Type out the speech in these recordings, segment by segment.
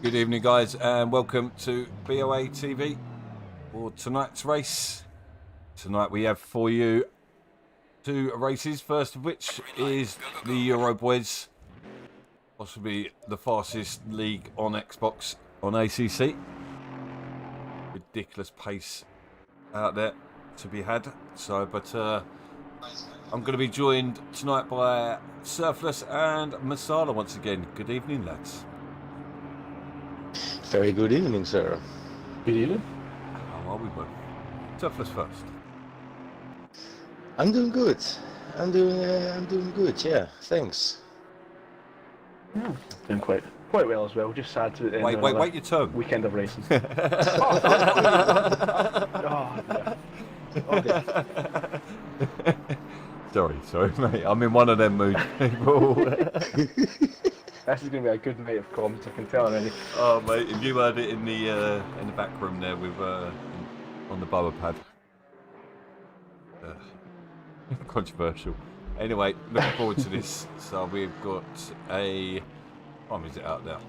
Good evening, guys, and welcome to BoATV for tonight's race. Tonight we have for you two races, first of which is the Euro Boys, possibly the fastest league on Xbox on ACC. Ridiculous pace out there to be had. But I'm going to be joined tonight by Surfless and Misano once again. Good evening, lads. Very good evening, sir. Good evening. How are we both? Surfless first. I'm doing good. I'm doing good. Yeah, thanks. Yeah, doing quite well as well. Just sad to Wait your turn. Weekend of racing. Sorry, mate. I'm in one of them moods, people. This is going to be a good night of comms, I can tell already. Oh, mate, if you heard it in the back room there with on the BoA pad. Controversial. Anyway, looking forward to this. So we've got a... What time is it out now?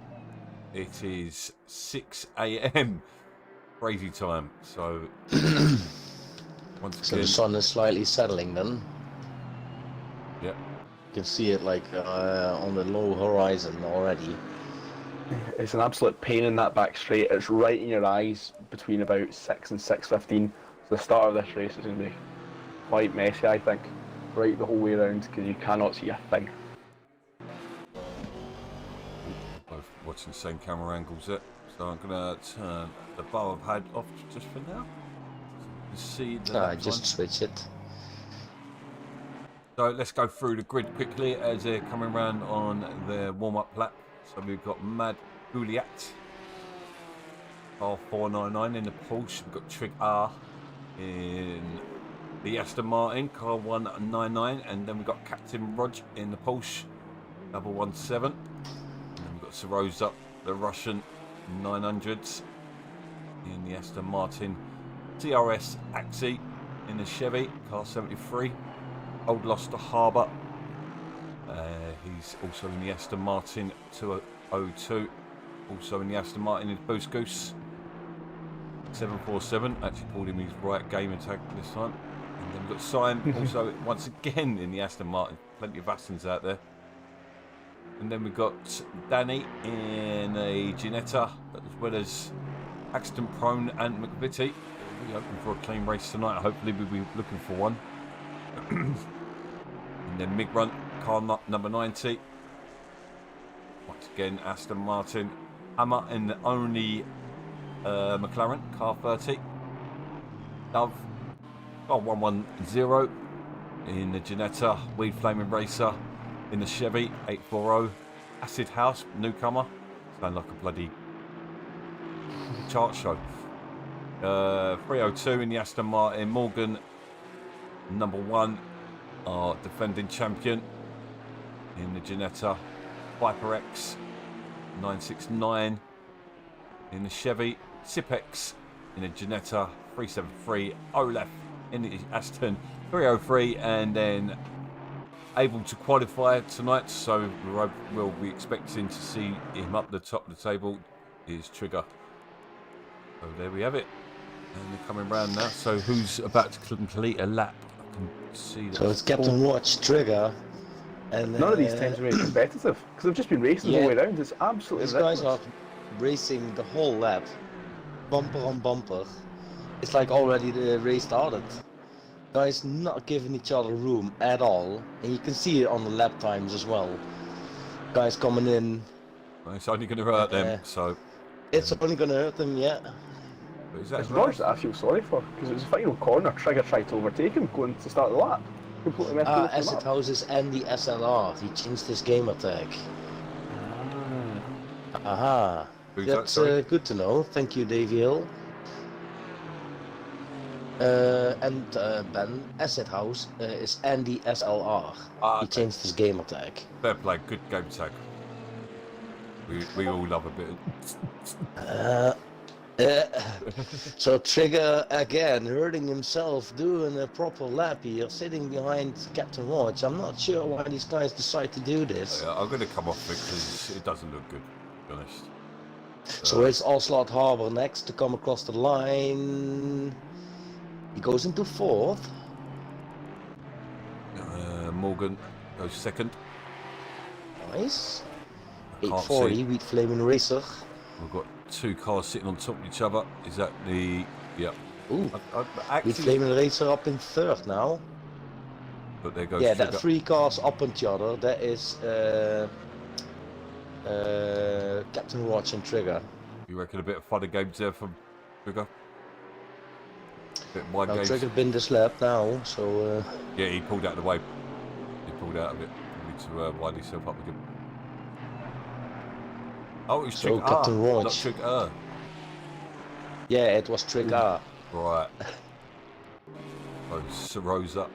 It is 6 AM. Crazy time. So... once So again, the sun is slightly settling then. Yep. You can see it like on the low horizon already. It's an absolute pain in that back straight. It's right in your eyes between about 6 and 6:15. So the start of this race is going to be quite messy, I think. Right the whole way around because you cannot see a thing. Both watching the same camera angles there. So I'm going to turn the BoA pad off just for now. See the Just switch it. So let's go through the grid quickly as they're coming around on their warm-up lap. So we've got Mad Gouliat, R499 in the Porsche. We've got Trak R in the Aston Martin, car 199, and then we've got Captain Rog in the Porsche, 117. And then we've got Sarosa, the Russian 900s in the Aston Martin, TRS ACC in the Chevy, car 73. Old Gloucester Harbour, he's also in the Aston Martin 202, also in the Aston Martin in Boost Goose 747, actually called him his right gamer tag this time. And then we've got Simon also once again in the Aston Martin, plenty of Astons out there. And then we've got Danny in a Ginetta, as well as accident prone and McVitie. We're hoping for a clean race tonight, hopefully we'll be looking for one. And then Migrunt, car number 90. Once again, Aston Martin. Hammer in the only McLaren, car 30. Dove, car 110 in the Ginetta. Weed Flaming Racer in the Chevy 840. Acid House, newcomer. Sound like a bloody chart show. 302 in the Aston Martin. Morgan, number 1, our defending champion in the Ginetta. Viper X 969 in the Chevy. Sipex in the Ginetta 373. Olaf in the Aston 303, and then able to qualify tonight, so we'll be expecting to see him up the top of the table, is Trigger. So there we have it. And they're coming round now. So who's about to complete a lap? I can see that. So it's Captain Watch, Trigger, and None of these times are very competitive because they've just been racing the whole way around. It's absolutely these ridiculous. guys are racing the whole lap, bumper on bumper. It's like already the race started. Guys not giving each other room at all, and you can see it on the lap times as well. Guys coming in. It's only going to hurt them, so... It's only going to hurt them, yeah. It's Rogers that I feel sorry for, because it was the final corner, Trigger tried to overtake him going to start the lap. Completely messed up. Acid Houses and the SLR, he changed his game attack. Aha. That's good to know, thank you Davey Hill. And Ben, Acid House is Andy SLR. He changed his game attack. Fair play, good game tag. We all love a bit. So Trigger again hurting himself doing a proper lap here, sitting behind Captain Watch. I'm not sure why these guys decide to do this. I'm going to come off it because it doesn't look good, to be honest. So it's Oslo Harbour next to come across the line. He goes into fourth. Morgan goes second. Nice. Can't 840, see. Wheat Flaming Racer. We've got two cars sitting on top of each other. Is that the... Yeah. Ooh, I Wheat actually... Flaming Racer up in third now. But there goes Yeah, that Trigger. 3 cars up on each other, that is Captain Watch and Trigger. You reckon a bit of fun and games there from Trigger? Bit of mind Now games. Trigger's been this lap now, so Yeah, he pulled out of the way. He pulled out of it. Probably to wind himself up again. Oh, it's So Trigger. Captain Not Watch. Trigger. Yeah, it was Trigger. Right. Oh, Sarosa.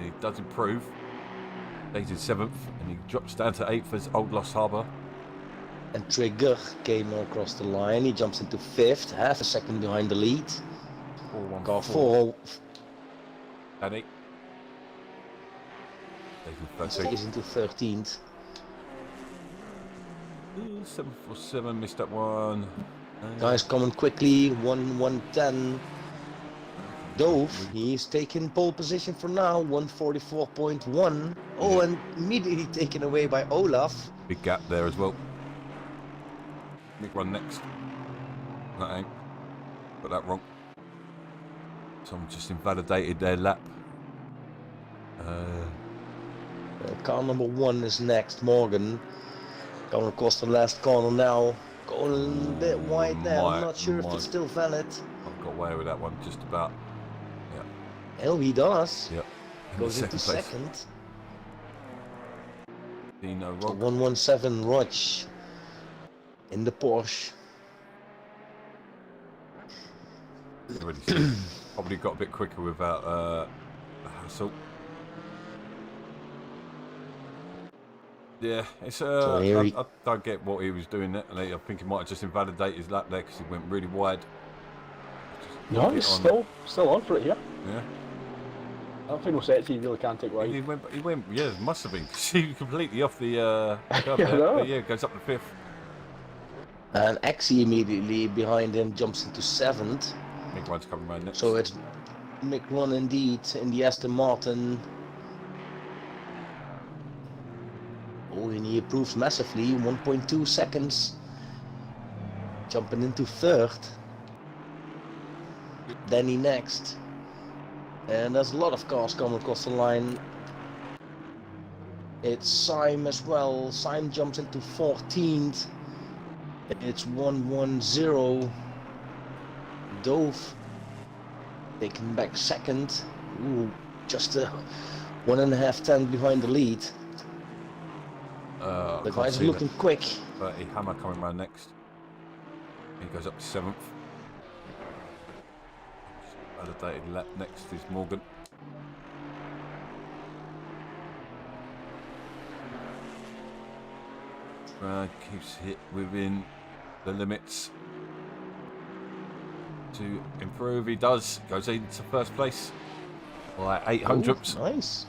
He does improve. He's in 7th and he drops down to 8th as Old Lost Harbour. And Trigger came across the line. He jumps into 5th, half a second behind the lead. 4-1-4. Car 4 Danny. stays into 13th. 747, missed that one. Guys coming quickly, 110. Dove, he's taking pole position for now, 144.1. Oh, Yeah. and immediately taken away by Olaf. Big gap there as well. Nick run next. That ain't. Got that wrong. Someone just invalidated their lap. Car number 1 is next, Morgan. Going across the last corner now. Going a bit wide there, I'm not sure if it's still valid. I've got away with that one just about. Hell, he does. Yep. Goes into second. Dino Rock. 117 Roch in the Porsche. Already seen. Probably got a bit quicker without the hassle. Yeah, it's So here I don't get what he was doing there. I think he might have just invalidated his lap there because he went really wide. No, he's still on for it here. Yeah. I don't think no sets he really can't take right. He went, yeah, must have been. He completely off the curb Yeah, there. no. But yeah, goes up to 5th. And Axie immediately behind him jumps into 7th. Big one's coming around next. So it's Mick Run indeed in the Aston Martin. Oh, and he improves massively, 1.2 seconds. Jumping into 3rd. Danny next. And there's a lot of cars coming across the line. It's Syme as well. Syme jumps into 14th. It's 110. Dove taken back 2nd. Ooh, just a 1.5 tenth behind the lead. The guys are looking quick. But Hammer coming around next. He goes up to 7th. Validated lap next is Morgan. Keeps it within the limits to improve. He does. Goes into 1st place by 800ths. Ooh, nice.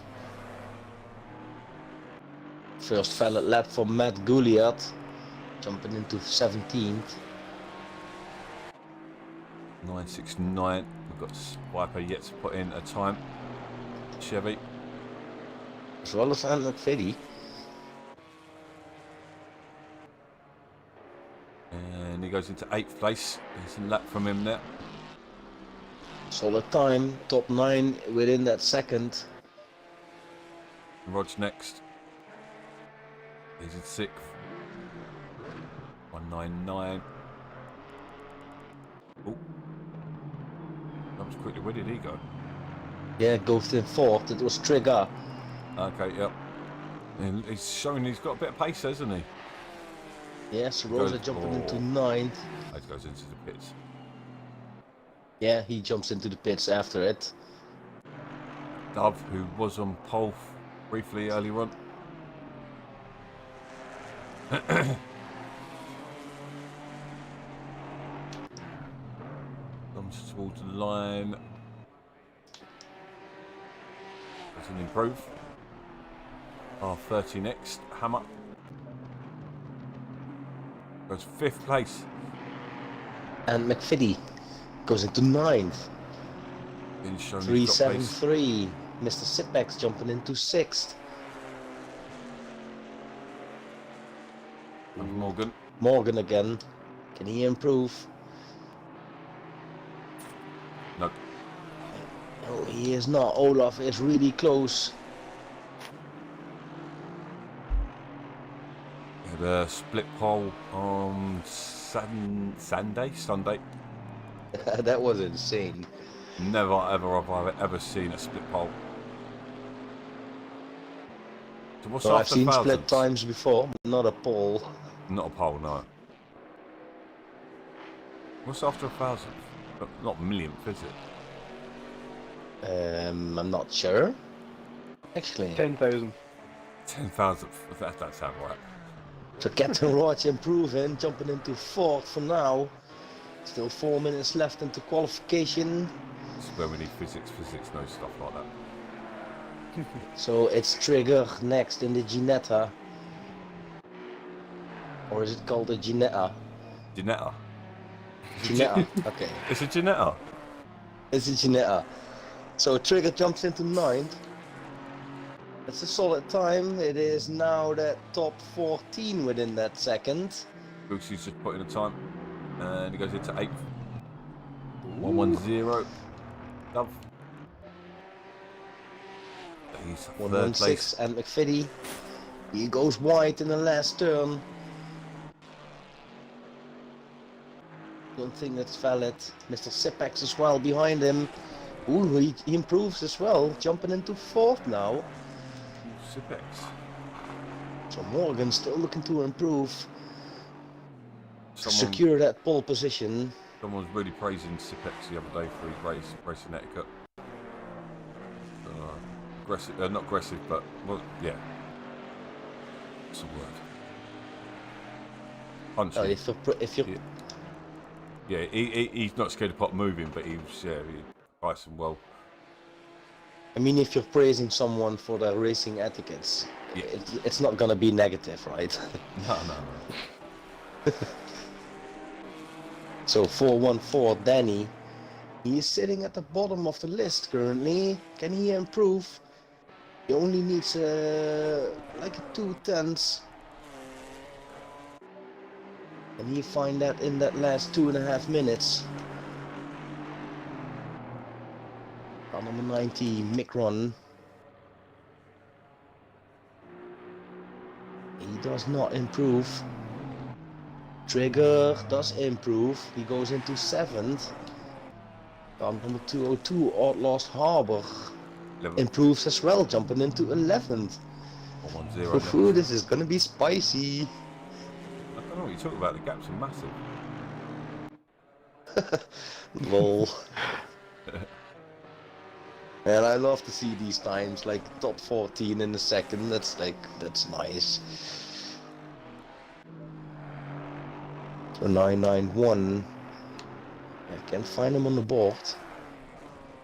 First valid lap for Matt Gouliard, jumping into 17th. 969. We've got Swiper yet to put in a time. Chevy. As well as Anne McVitie. And he goes into 8th place. There's a lap from him there. Solid time, top 9 within that second. Rod's next. He's in 6th. 199. Oh. That was quickly. Where did he go? Yeah, goes in 4th. It was Trigger. Okay, yep. And he's showing he's got a bit of pace, hasn't he? Yes, Rosa jumping into 9th. Oh, he goes into the pits. Yeah, he jumps into the pits after it. Dove, who was on pole briefly earlier on. Comes towards the line. Doesn't improve. R30 next. Hammer. Goes 5th place. And McFiddy goes into 9th. In Shoney's drop pace. 373. Mr. Sipex jumping into 6th. And Morgan. Morgan again. Can he improve? No. No, he is not. Olaf is really close. Had a split pole on Sunday. That was insane. Never ever have I ever seen a split pole. So what's No, I've after seen thousands? split times before, but not a pole. Not a pole, no. What's after 1,000? Not millionth, is it? I'm not sure. Actually. 10,000. 10,000. That sounds right. So Captain Roach improving, jumping into 4th for now. Still 4 minutes left into qualification. This is where we need physics, no stuff like that. So it's Trigger next in the Ginetta. Or is it called a Ginetta? Ginetta. Ginetta, okay. It's a Ginetta. It's a Ginetta. So Trigger jumps into 9th. It's a solid time. It is now that top 14 within that second. Boosie's just put in a time. And he goes into 8th. 110. Love. He's 3rd 116 place. and McFiddy. He goes wide in the last turn. Don't think that's valid. Mr. Sipex as well behind him. Ooh, he improves as well, jumping into 4th now. Sipex. So Morgan still looking to improve. Someone, Secure that pole position. someone was really praising Sipex the other day for his racing etiquette. Aggressive, not aggressive, but well, yeah. What's the word? Punchy. Oh, if you're Yeah, he's not scared of pot moving, but he priced him well. I mean, if you're praising someone for their racing etiquettes, Yeah. it's not gonna be negative, right? No. So 414 Danny, he is sitting at the bottom of the list currently. Can he improve? He only needs like a 2/10. Can he find that in that last 2.5 minutes? Car number 90, Micron. He does not improve. Trigger does improve. He goes into 7th. Car number 202, Outlaws Harbor. 11. Improves as well, jumping into 11th. 110. Fufu, this is gonna be spicy. I don't know what you're talking about. The gaps are massive. Lol. And I love to see these times, like top 14 in a second. That's nice. So 991. I can't find him on the board.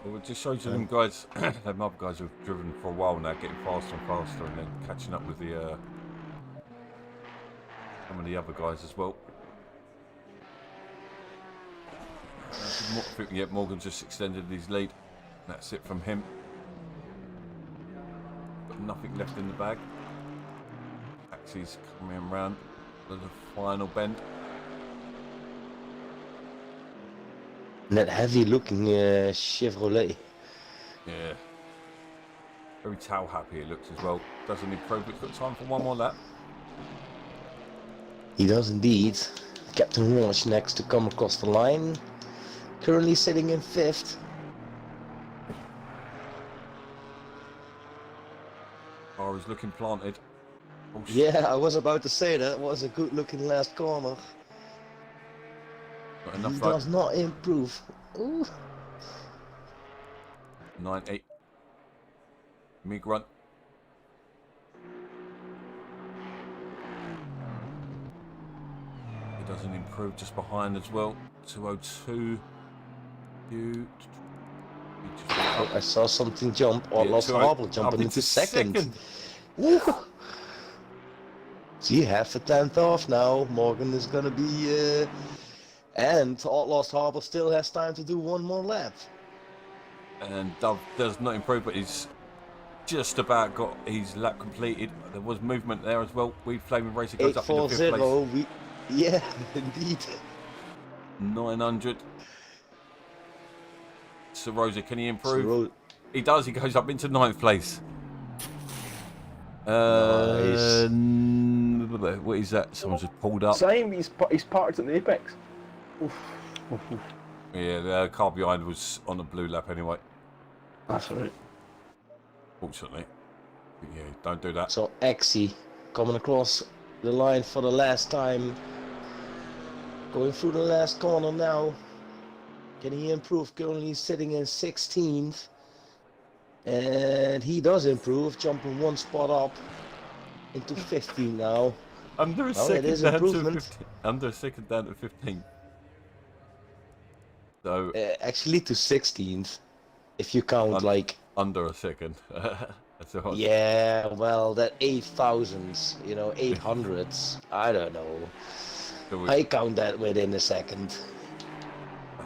Well, it just shows you them guys, them other guys who've driven for a while now, getting faster and faster, and then catching up with the some of the other guys as well. Yeah, Morgan just extended his lead. That's it from him. Got nothing left in the bag. Taxi's coming round to the final bend. And that heavy looking Chevrolet. Yeah. Very towel happy it looks as well. Doesn't improve, but it's got time for one more lap. He does indeed. Captain Walsh next to come across the line. Currently sitting in 5th. Car is looking planted. Oh, Yeah, I was about to say that was a good looking last corner. Not He enough does not improve. Ooh. 9-8. Mig run. He doesn't improve, just behind as well. 202. Oh, I saw something jump. Or Lost 208 Harbor jumping up into second. Ooh. See, half a tenth off now. Morgan is gonna be, and Lost Harbor still has time to do one more lap. And Dove does not improve, but he's just about got his lap completed. There was movement there as well. We Flaming Racer goes up into 5th place. 840. Yeah, indeed. 900. So Rosa, can he improve? So, He does. He goes up into 9th place. Nice. What is that? Someone's just pulled up. Same, he's parked at the apex. Oof. Yeah, the car behind was on the blue lap anyway. That's alright. Fortunately. Yeah, don't do that. So Exy coming across the line for the last time. Going through the last corner now. Can he improve? Currently sitting in 16th. And he does improve, jumping one spot up into 15 now. Under a Well, it second is down to improvement. 15. Under a second down to 15. So Actually to 16th, if you count like... under a second. That's all right. Yeah, well, that 8,000s, you know, 800s, I don't know. So I count that within a second.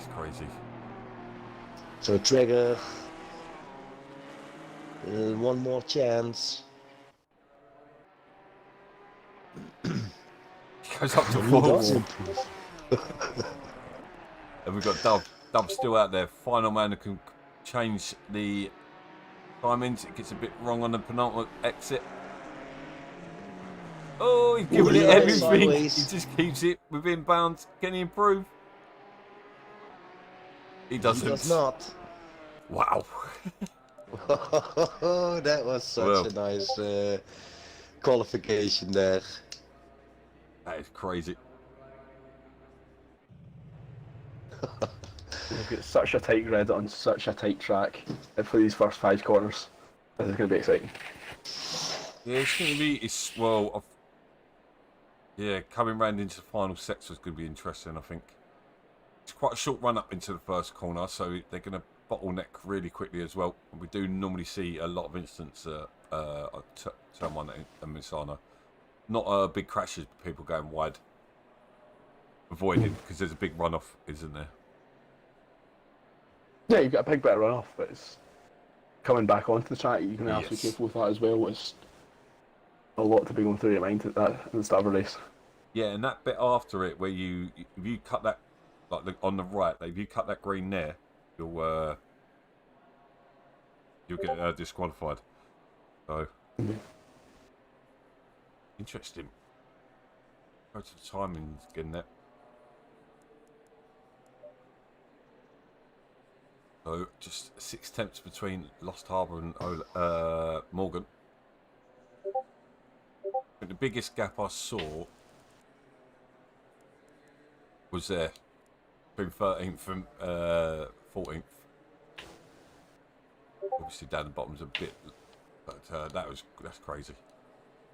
that's crazy. So Trigger, one more chance. He goes up to He 4. does improve. And we've got Dove. Dove's still out there. Final man who can change the timings. It gets a bit wrong on the penultimate exit. Oh, he's giving it everything. Sideways. He just keeps it within bounds. Can he improve? He doesn't. He does not. Wow. That was such a nice qualification there. That is crazy. We've got such a tight grid on such a tight track for these first 5 corners. This is going to be exciting. Yeah, it's going to be. Well, yeah, coming round into the final sector is going to be interesting. I think it's quite a short run up into the first corner, so they're going to bottleneck really quickly as well. We do normally see a lot of instances turn 1 and Misano. Not big crashes, but people going wide. Avoided because there's a big runoff, isn't there? Yeah, you've got a big bit of runoff, but it's coming back onto the track. You can have to be Yes. careful with that as well. It's a lot to be going through your mind at the start of a race. Yeah, and that bit after it, where if you cut that, like on the right, if you cut that green there, you'll get disqualified. So interesting. Go to the timing again there. So just 6 tenths between Lost Harbor and Morgan. But the biggest gap I saw was there between 13th and 14th. Obviously down the bottom's a bit, but that's crazy.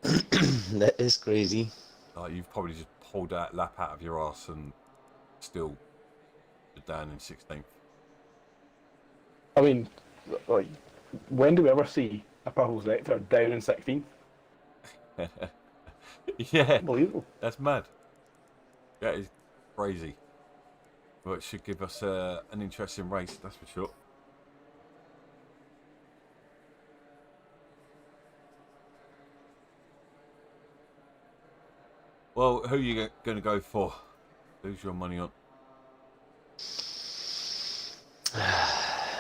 That is crazy. You've probably just pulled that lap out of your ass and still down in 16th. I mean, like, when do we ever see a purple sector down in 16th? Yeah, Unbelievable. that's mad. That is crazy. But it should give us an interesting race, that's for sure. Well, who are you going to go for? Who's your money on?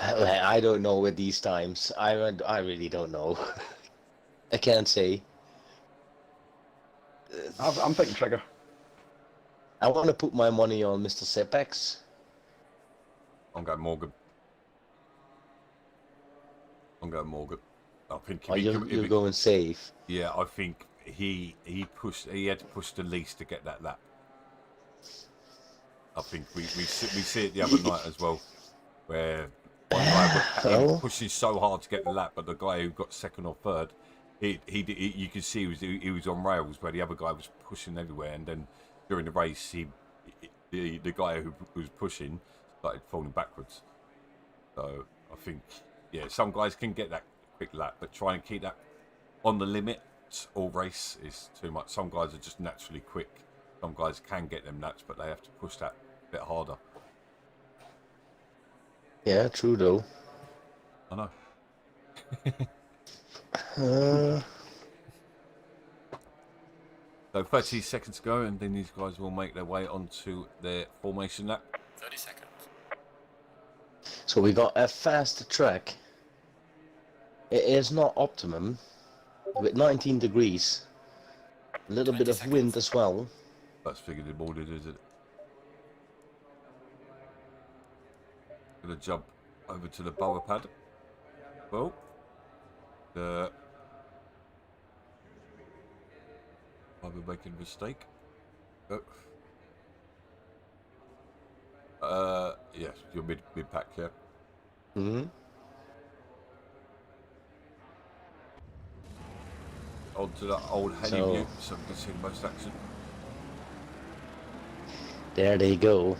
I don't know with these times. I really don't know. I can't say. I'm thinking Trigger. I want to put my money on Mr. Sepex. I'm going Morgan. I think if Oh, you're going safe. Yeah, I think he had to push the least to get that lap. I think we see it the other night as well, where one guy pushes so hard to get the lap, but the guy who got second or third, you could see he was on rails, where the other guy was pushing everywhere, and then during the race, the guy who was pushing started falling backwards. So I think, yeah, some guys can get that quick lap, but try and keep that on the limit sprint or race is too much. Some guys are just naturally quick. Some guys can get them laps, but they have to push that a bit harder. Yeah, true though. I know. So 30 seconds to go, and then these guys will make their way onto their formation lap. 30 seconds. So we got a faster track. It is not optimum, with 19 degrees. A little bit 20 of wind seconds. as well. That's figured in boarded, is it? Gonna jump over to the BoA pad. Well, I've been making a mistake. Yes, you're mid pack, yeah. Mm-hmm. Onto that old heli So- view, so we can see the most action. There they go.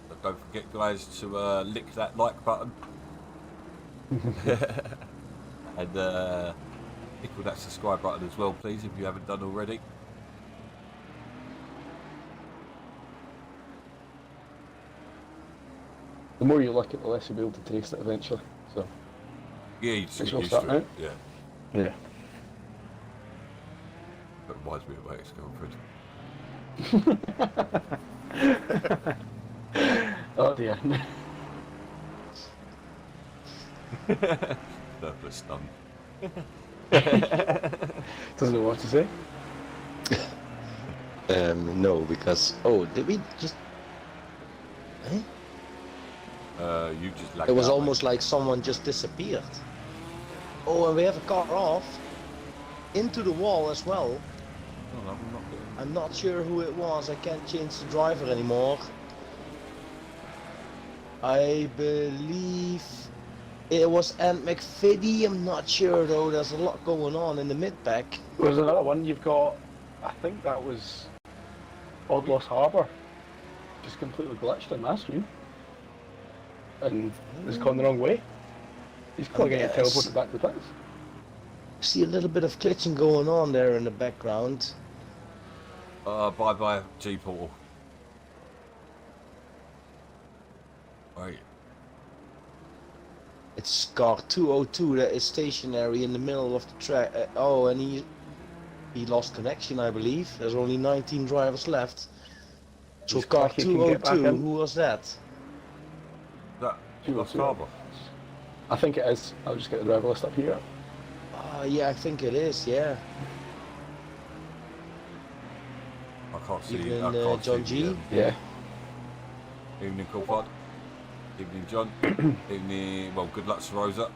But don't forget, guys, to lick that like button. And tickle that subscribe button as well, please, if you haven't done already. The more you lick it, the less you'll be able to taste it eventually. So, Yeah, you just It's get all used to starting it. out. Yeah, yeah. that reminds me of my ex-girlfriend. Oh dear. Nervous stun. Doesn't know what to say. No, because did we just? Eh? You just lagged It was out, almost mate. like someone just disappeared. Oh, and we have a car off into the wall as well. Oh, no, I'm not getting... I'm not sure who it was. I can't change the driver anymore. I believe it was Ant McFiddy. I'm not sure though. There's a lot going on in the mid pack. There's another one you've got. I think that was Odd Lost Harbour. Just completely glitched on my screen. And it's gone the wrong way. He's probably getting Yes. teleported back to the pits. See a little bit of glitching going on there in the background. Bye-bye, G-Portal. Right. It's car 202 that is stationary in the middle of the track. Oh, and he lost connection, I believe. There's only 19 drivers left. So He's car quick, he can get back 202, in. who was that? That Two Lost or two. Harbour. I think it is. I'll just get the driver list up here. Yeah, I think it is. Yeah. I can't see. Evening, I can't John see G. the, Yeah. Evening, Coulthard. Evening, John. Evening. Well, good luck, Rosa.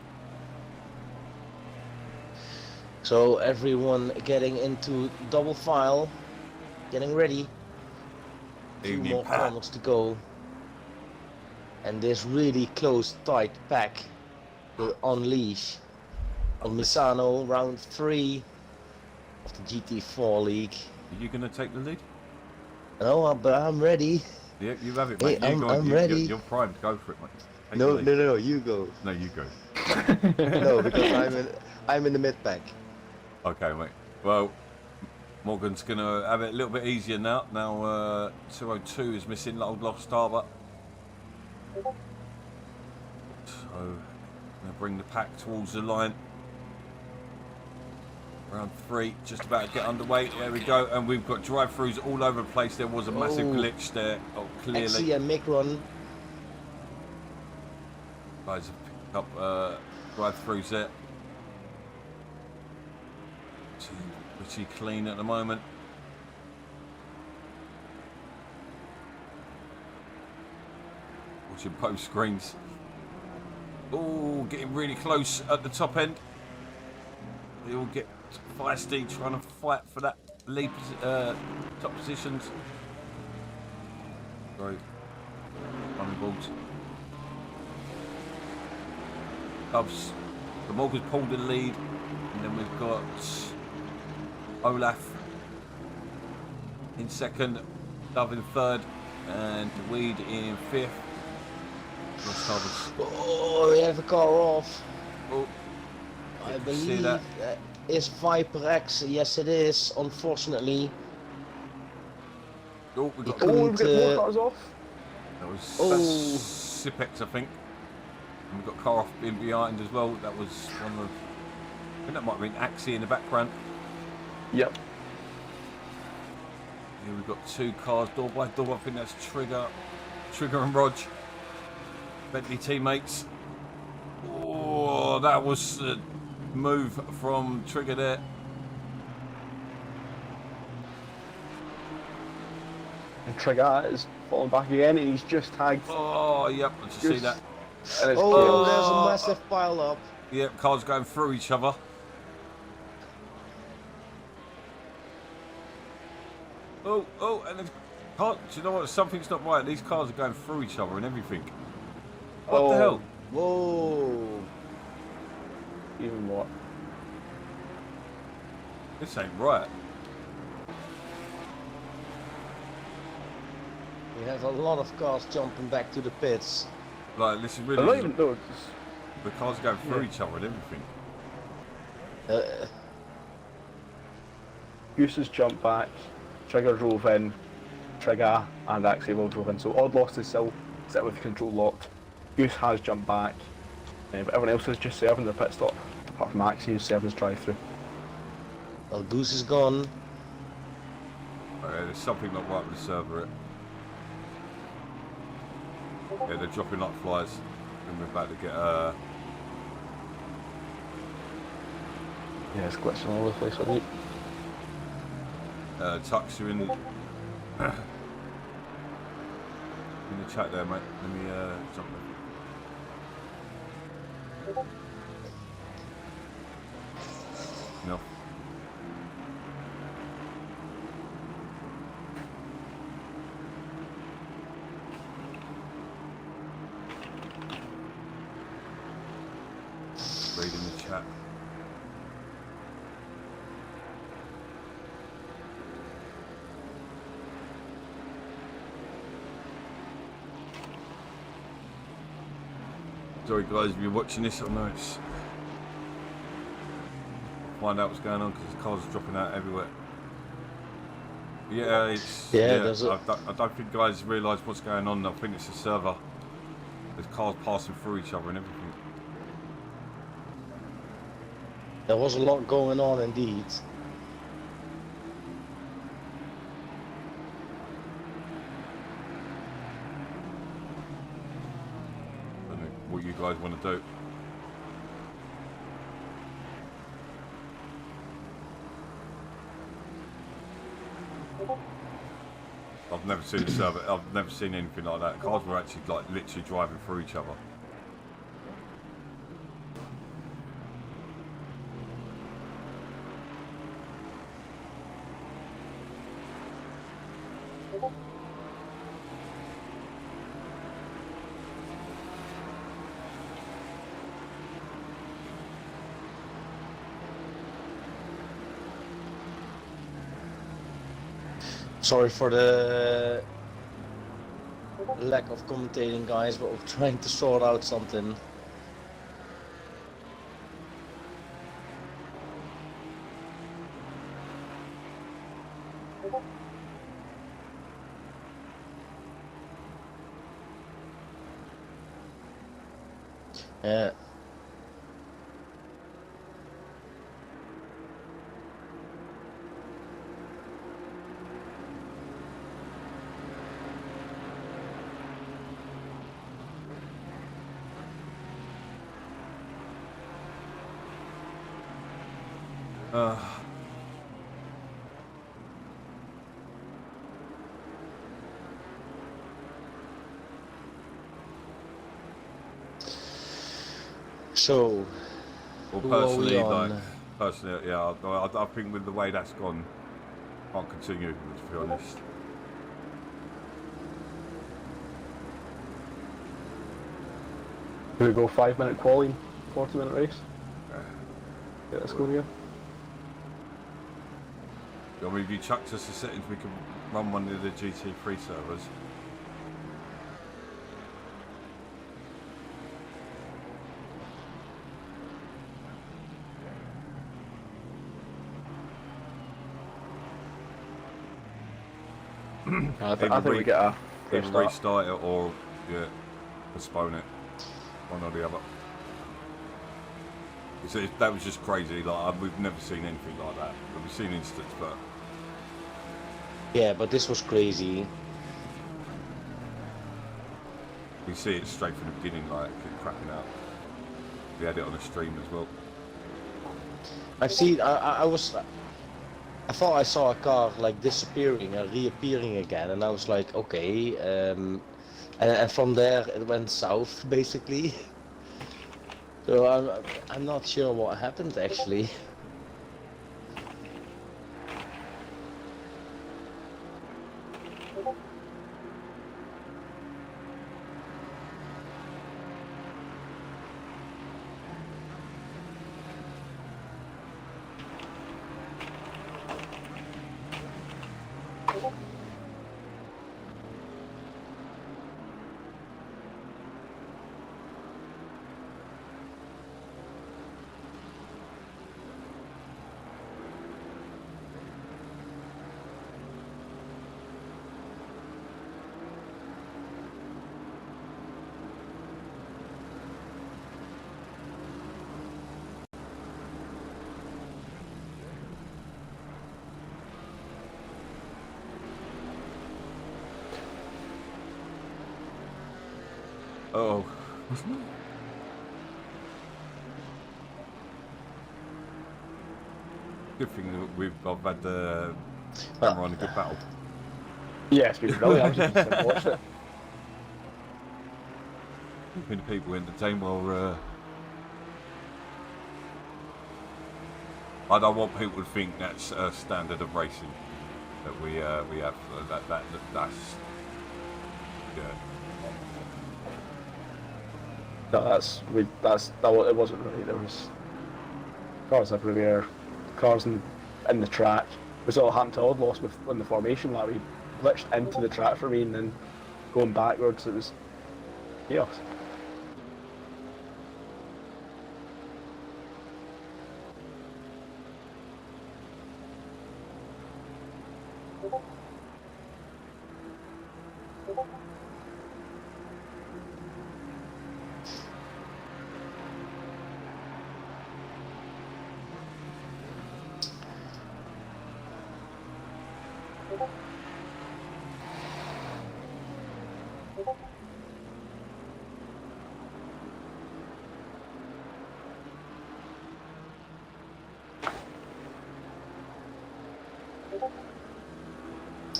So everyone getting into double file, getting ready. Few Evening, more Pat. corners to go. And this really close, tight pack will unleash on Misano round 3 of the GT4 league. Are you going to take the lead? No, but I'm ready. Yeah, you have it, Hey, mate. I'm ready. You're primed. Go for it, mate. Take No, the lead. no, you go. No, you go. No, because I'm in the mid pack. Okay, mate. Well, Morgan's going to have it a little bit easier now. Now, 202 is missing Old Lost Harbour. So, going to bring the pack towards the line. Round 3, just about to get underway. There we go. And we've got drive-throughs all over the place. There was a massive Oh. glitch there. Oh, clearly. Actually, a Micron. Guys have picked up drive-throughs there. Pretty clean at the moment. Watching post screens. Oh, getting really close at the top end. They all get feisty, trying to fight for that lead top positions. Sorry, running balls. Cubs. The Morgan's pulled the lead, and then we've got Olaf in second, Dove in third, and Weed in fifth. Oh, we have a car off. Oh, I you see believe that? is Viper X. Yes, it is. Unfortunately, Oh, we he got. Oh, we've couldn't. got more cars off. That's Oh, Sipex, I think. And we've got a car off in behind as well. That was one of. I think that might have been ACC in the background. Yep. Here we've got 2 cars, door by door. I think that's Trigger and Rog. Bentley teammates. Oh, that was a move from Trigger there. And Trigat is falling back again, and he's just tagged. Oh, yep, I just see that. And it's oh, chaos. there's a massive pile up. Yep, cars going through each other. Oh, and the car, do you know what? Something's not right. These cars are going through each other and everything. What the hell? Whoa. Even what? This ain't right. We have a lot of cars jumping back to the pits. Like, this is I really. don't even know. The cars are going through each other and everything. Goose has jumped back, Trigger drove in, Trigger and Axel drove in. So Odd Lost is still sitting with the control locked. Goose has jumped back, but everyone else is just serving their pit stop, apart from Axie who's serving his drive-through. Well, Goose is gone. Okay, there's something not right with the server. Yeah, they're dropping like flies. And we're about to get Yeah, it's glitching all over the place, I think. Tux, you in the chat there, mate. Let me jump there. No. Reading the chat. Sorry guys, if you're watching this, I know it's... Find out what's going on because the cars are dropping out everywhere. Yeah, it's... There's I don't think guys realise what's going on. I think it's a server. There's cars passing through each other and everything. There was a lot going on indeed. I don't know what you guys want to do. I've never seen a server. I've never seen anything like that. Cars were actually like literally driving through each other. Sorry for the lack of commentating, guys, but we're trying to sort out something. Yeah. So, Well, who are we personally, on? yeah, I think with the way that's gone, can't continue. To be honest. Do we go 5-minute quality, 40-minute race? Get this going here. I mean, if you chucked us the settings, we can run one of the GT3 servers. I think we get a either restart. restart it or postpone it, one or the other. That was just crazy. Like we've never seen anything like that. We've seen instances, but Yeah, but this was crazy. you see it straight from the beginning, like it cracking out. We had it on a stream as well. I've seen. I thought I saw a car like disappearing and reappearing again, and I was like, okay. And from there it went south basically. So I'm not sure what happened actually. Oh. Good thing that I've had the camera on a good battle. Yeah, it's been brilliant. I was just going to watch it. Keeping the people entertained while I don't want people to think that's a standard of racing that we have. That's yeah. No, it wasn't really. There was cars everywhere, cars in the track. It was all happened to Odd Lost in the formation. Like we glitched into the track for me and then going backwards. It was chaos.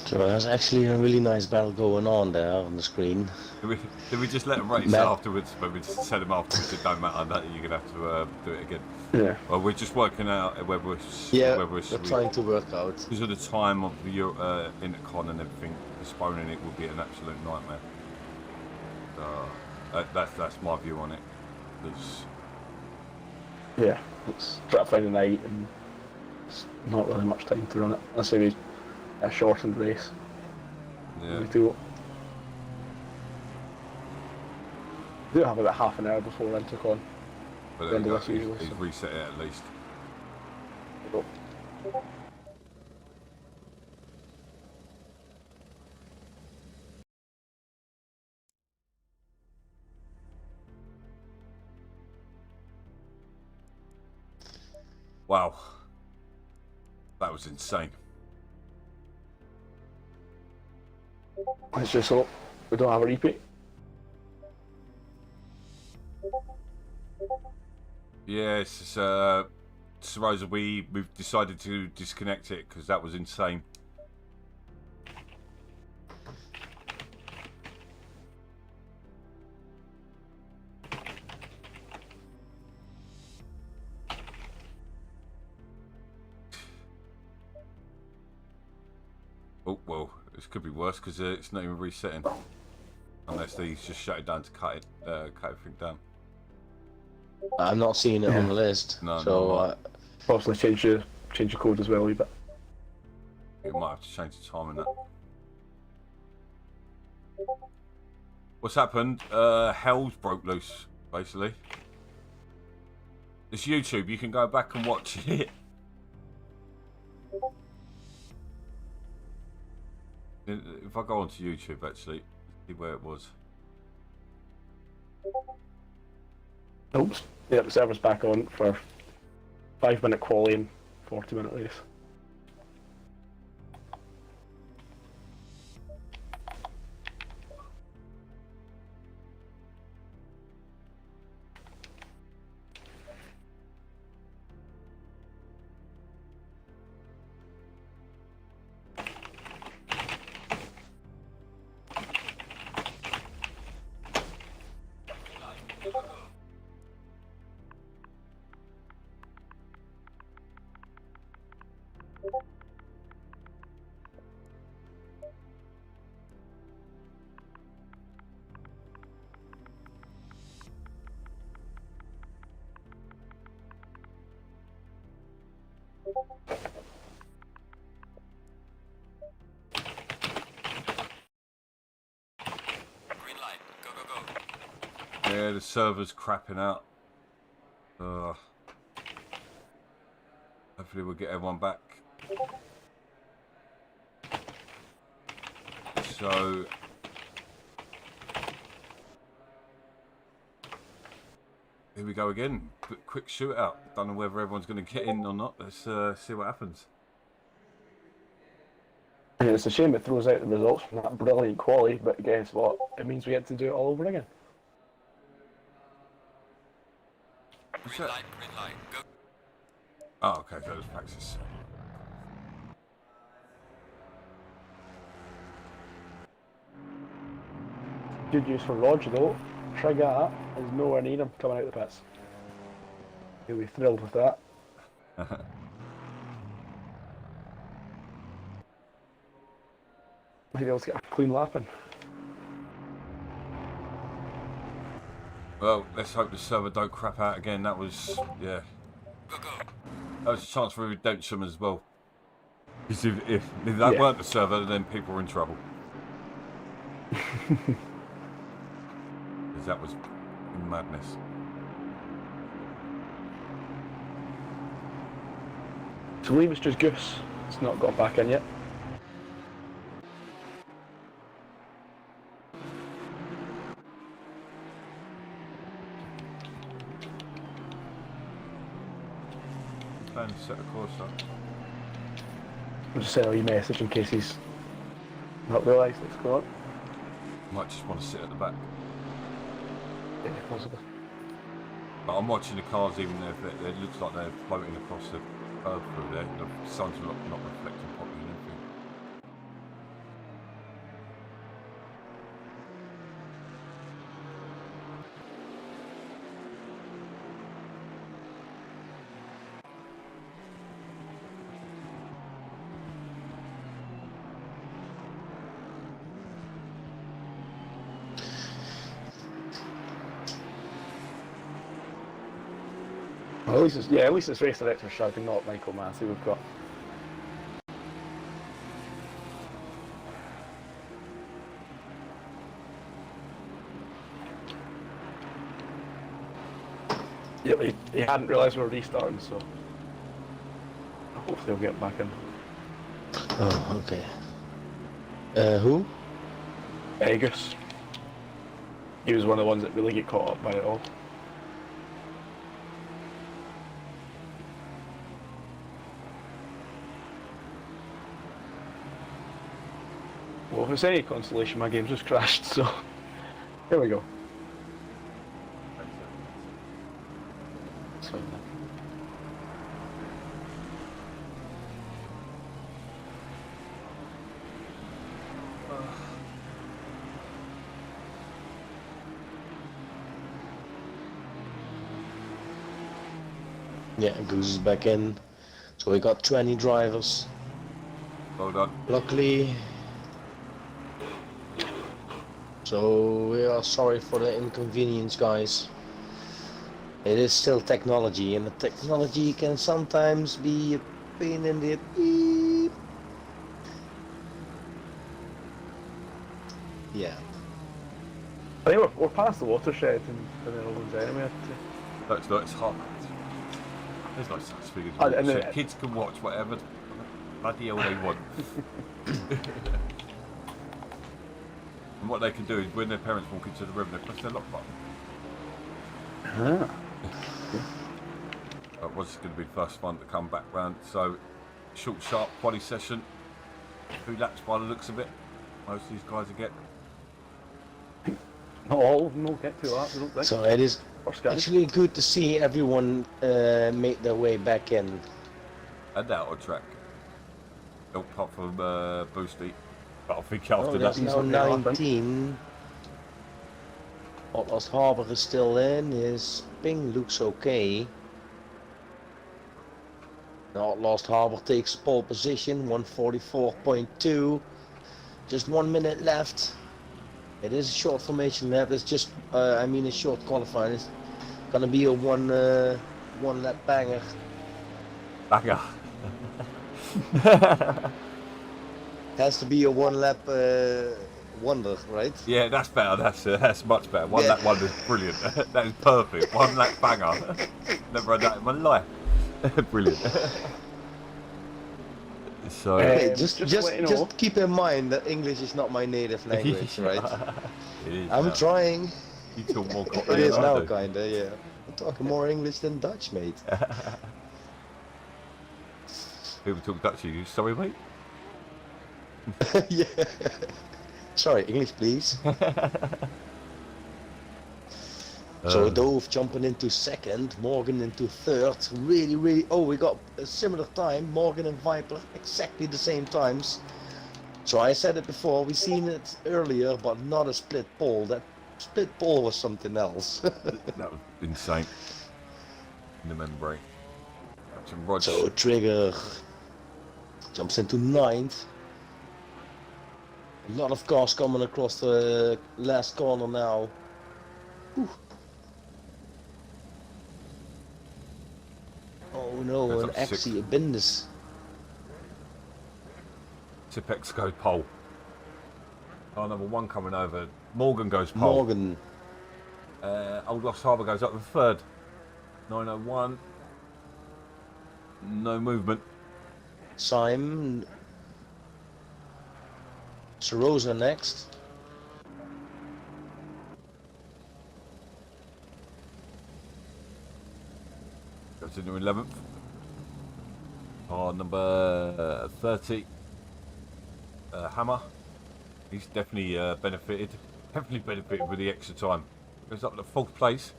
So there's actually a really nice battle going on there on the screen. Did we just let them race afterwards? But we just said them afterwards. It don't matter. That you're gonna have to do it again. Yeah. Well, we're just working out whether We're trying to work out. Because of the time of the intercon and everything, postponing it would be an absolute nightmare. That's my view on it. Yeah, it's try to find a night and it's not really much time to run it. Let's say a shortened race. Yeah. We do have about half an hour before intercon. But The end of this he's usually, so. reset it at least. Wow. That was insane. Let's just hope we don't have a repeat. Yes, Rosa, we've decided to disconnect it because that was insane. Oh, well, this could be worse because it's not even resetting. Unless he's just shut it down to cut everything down. I'm not seeing it on the list. No, so Possibly change your code as well a wee bit. You might have to change the time on that. What's happened? Hell's broke loose, basically. It's YouTube, you can go back and watch it. If I go onto YouTube, actually, see where it was. Oops. Yeah, the server's back on for 5-minute quali and 40-minute race. Yeah, the server's crapping out. Hopefully we'll get everyone back. So here we go again. Quick shootout. Don't know whether everyone's going to get in or not. Let's see what happens. And it's a shame it throws out the results from that brilliant quali, but guess what? It means we get to do it all over again. Green light, go. Oh, okay, that was practice. Good news for Roger though. Trigat is nowhere near him coming out the pits. He'll be thrilled with that. He'll be able to get a clean lap in. Well, let's hope the server don't crap out again. That was, yeah. That was a chance for redemption as well. Because if that weren't the server, then people were in trouble. Because that was madness. I believe it's just Goose. It's not got back in yet. Plan to set a course up. I'll just send a wee message in case he's not realised what's going on. Might just want to sit at the back. Yeah, possibly. But I'm watching the cars, even if it looks like they're floating across the curve through there. The sun's not reflecting properly and everything. Well, at least it's race director shouting, not Michael Massey we've got. Yeah, he hadn't realised we were restarting, so hopefully he'll get back in. Oh, okay. Who? Agus. He was one of the ones that really get caught up by it all. Well, if it's any consolation, my game's just crashed, so here we go. Sorry. Yeah, Goose is back in. So we got 20 drivers. Well done. Luckily. So we are sorry for the inconvenience, guys. It is still technology, and the technology can sometimes be a pain in the beep. Yeah. I think we're past the watershed in the Netherlands anyway. That's not, it's hot. There's no such thing Oh, as and so then- kids can watch whatever bloody hell they want. And what they can do is when their parents walk into the room, they press their lock button. Ah. Was going to be the first one to come back round. So, short, sharp quali session. 2 laps by the looks of it. Most of these guys will get. Not all of them will get 2 laps, I don't think. So it is First guy. actually good to see everyone make their way back in. And out of track. Apart from Boosty. But I think after Oh, that. there's now 19. Lost Harbour is still in. His ping looks okay. Now Lost Harbour takes pole position, 144.2. Just 1 minute left. It is a short formation lap. It's just, a short qualifying. It's gonna be a one lap banger. Banger. Has to be a 1 lap wonder, right? Yeah, that's better. That's much better. One lap wonder is brilliant. That is perfect. 1 lap banger. Never had that in my life. Brilliant. So Just keep in mind that English is not my native language, right? It is I'm now. trying. You talk more It Cockney is than I now, do. kinda, yeah. I'm talking more English than Dutch, mate. People talk Dutch to you. Sorry, mate. Yeah. Sorry, English, please. So Dove jumping into second, Morgan into third. Really. Oh, we got a similar time. Morgan and Viper exactly the same times. So I said it before. We seen it earlier, but not a split pole. That split pole was something else. That was insane. In the membrane. Captain Rog. So Trigger jumps into ninth. A lot of cars coming across the last corner now. Whew. Oh no, Goes an up to sixth. Axie Abindus. Tipex goes pole. Car number 1 coming over. Morgan goes pole. Morgan. Old Lost Harbour goes up to third. 901. No movement. Simon. Sarosa next. Goes into 11th. Car number 30. Hammer. He's definitely benefited. Definitely benefited with the extra time. Goes up to 4th place.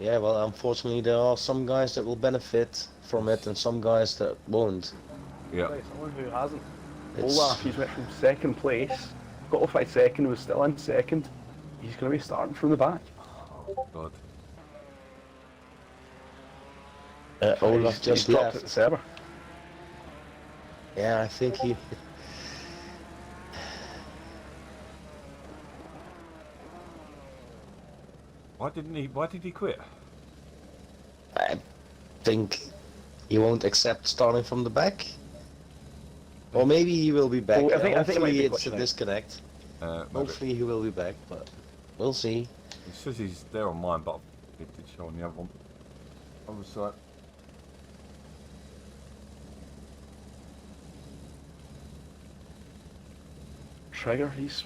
Yeah, well, unfortunately, there are some guys that will benefit from it and some guys that won't. Yeah. Someone who hasn't. It's- Olaf, he's went from second place, qualified second, was still in second. He's going to be starting from the back. God. Olaf He's just dropped left. at the server. Yeah, I think he. Why did he quit? I think he won't accept starting from the back. Or maybe he will be back. Well, I think it might Hopefully be it's a glitching out. disconnect. Maybe. Hopefully he will be back, but we'll see. He says he's there on mine, but it did show on the other one. Other side. Trigger, he's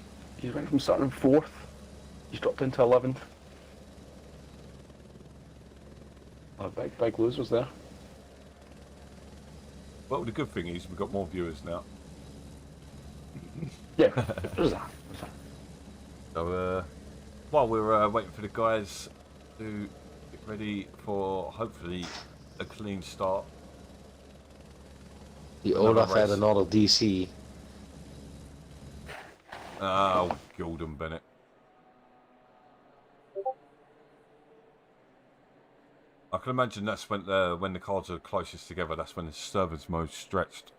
went from starting 4th, he's dropped into 11th. Oh, big losers there. Well, the good thing is we've got more viewers now. Yeah, there's that. So, while we're waiting for the guys to get ready for hopefully a clean start. The Another Olaf had race. another DC. Oh, Gordon Bennett. I can imagine that's when the cards are closest together. That's when the server's most stretched.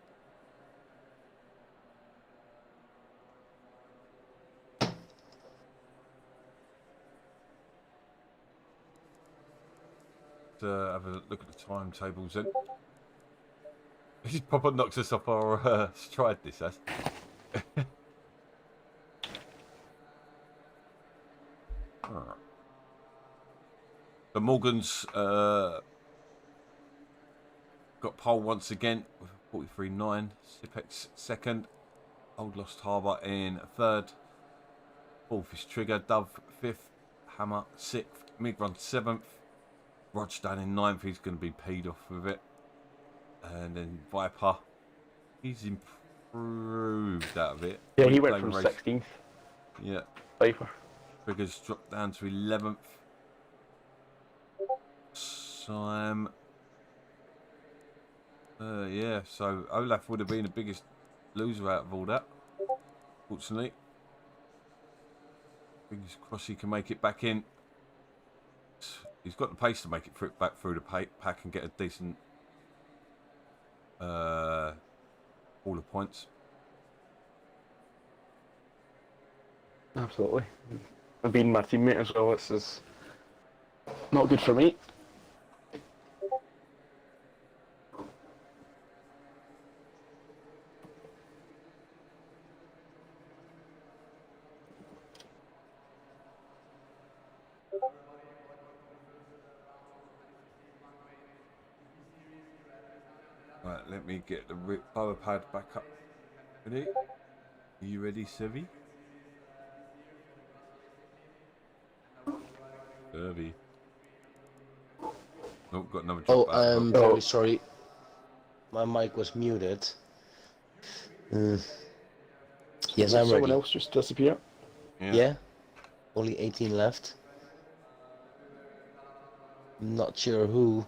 Have a look at the timetables then. He's proper knocked us off our stride, this has. Alright. So Morgan's got pole once again with 43.9. Sipex second. Old Lost Harbour in third. Fourth is Trigger, Dove 5th, Hammer 6th, Migron 7th, Rodge down in 9th, he's going to be peed off with it. And then Viper, he's improved out of it. Yeah, he went Reclaim from race. 16th. Yeah. Viper. Trigger's dropped down to 11th. Sam. Yeah, so Olaf would have been the biggest loser out of all that. Fortunately. Fingers crossed he can make it back in. He's got the pace to make it back through the pack and get a decent all the points. Absolutely. I've been my teammate as well. This is not good for me. Right, let me get the power pad back up. Ready? Are you ready, Sevi? Sevi. Nope, got another Oh, drop back. I'm very sorry. My mic was muted. Yes, I'm Someone ready. else just disappear. Yeah? Only 18 left. Not sure who.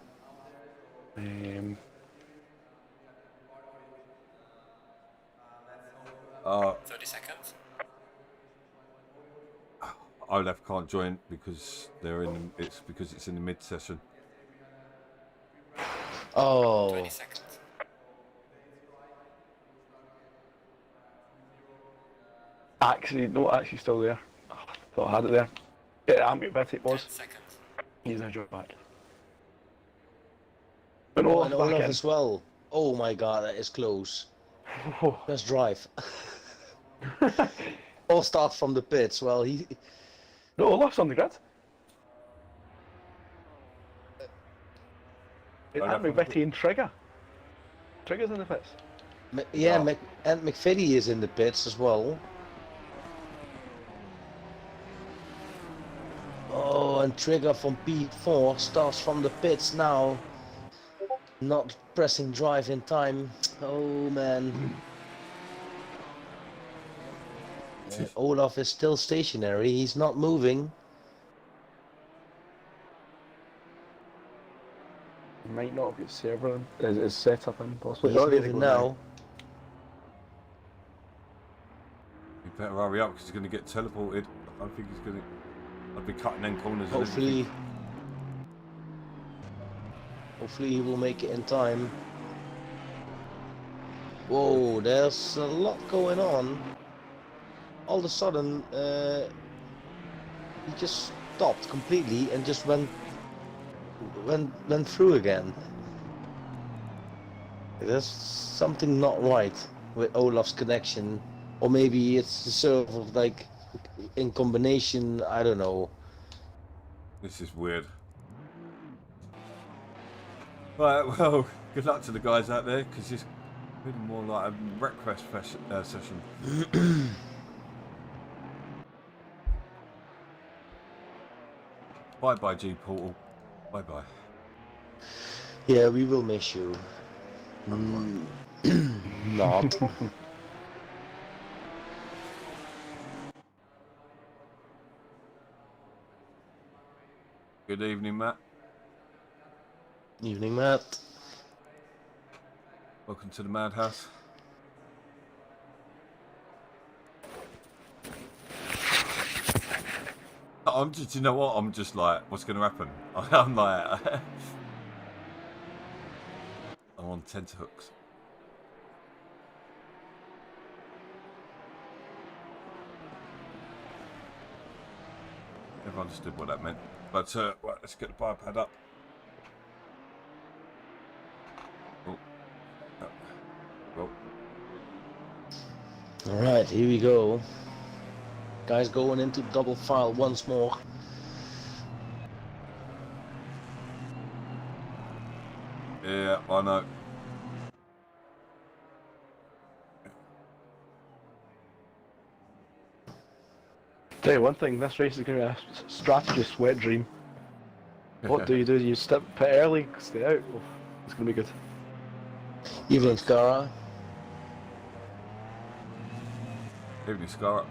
30 seconds. Olaf can't join because they're in. It's because it's in the mid session. Oh. 20 seconds. Actually, no, actually still there. Oh, I thought I had it there. Yeah, I'm bet it was. 10 seconds. He's now joined back. And Oh, Olaf and back Olaf in. as well. Oh my god, that is close. Let's drive. All start from the pits. Well, he... No, Olaf's on the grid. Olaf And McVitie and Trigger. Trigger's in the pits. Yeah, Oh. and McVitie is in the pits as well. Oh, and Trigger from P4 starts from the pits now. Not pressing drive in time. Oh man. Olaf is still stationary. He's not moving. He might not have got server in, is set up in possibly. He's Oh, there they moving go now. You better hurry up because he's going to get teleported. I don't think he's going to. I'll be cutting in corners. Hopefully he will make it in time. Whoa, there's a lot going on. All of a sudden, he just stopped completely and just went through again. There's something not right with Olaf's connection, or maybe it's the server like in combination. I don't know. This is weird. Right, well, good luck to the guys out there because it's been more like a request session. Bye bye, G Portal. Bye bye. Yeah, we will miss you. Not. Good evening, Matt. Evening, Matt. Welcome to the Madhouse. I'm just, you know what? I'm just like, what's going to happen? I'm like, I'm on tenterhooks. Never understood what that meant. But right, let's get the biped up. Oh. Well. All right, here we go. Guys going into double file once more. Yeah, I know. Tell you one thing, this race is going to be a strategist wet dream. What do? Do you step pit early, stay out? Oh, it's going to be good. Evening, Scara. Evening, Scar.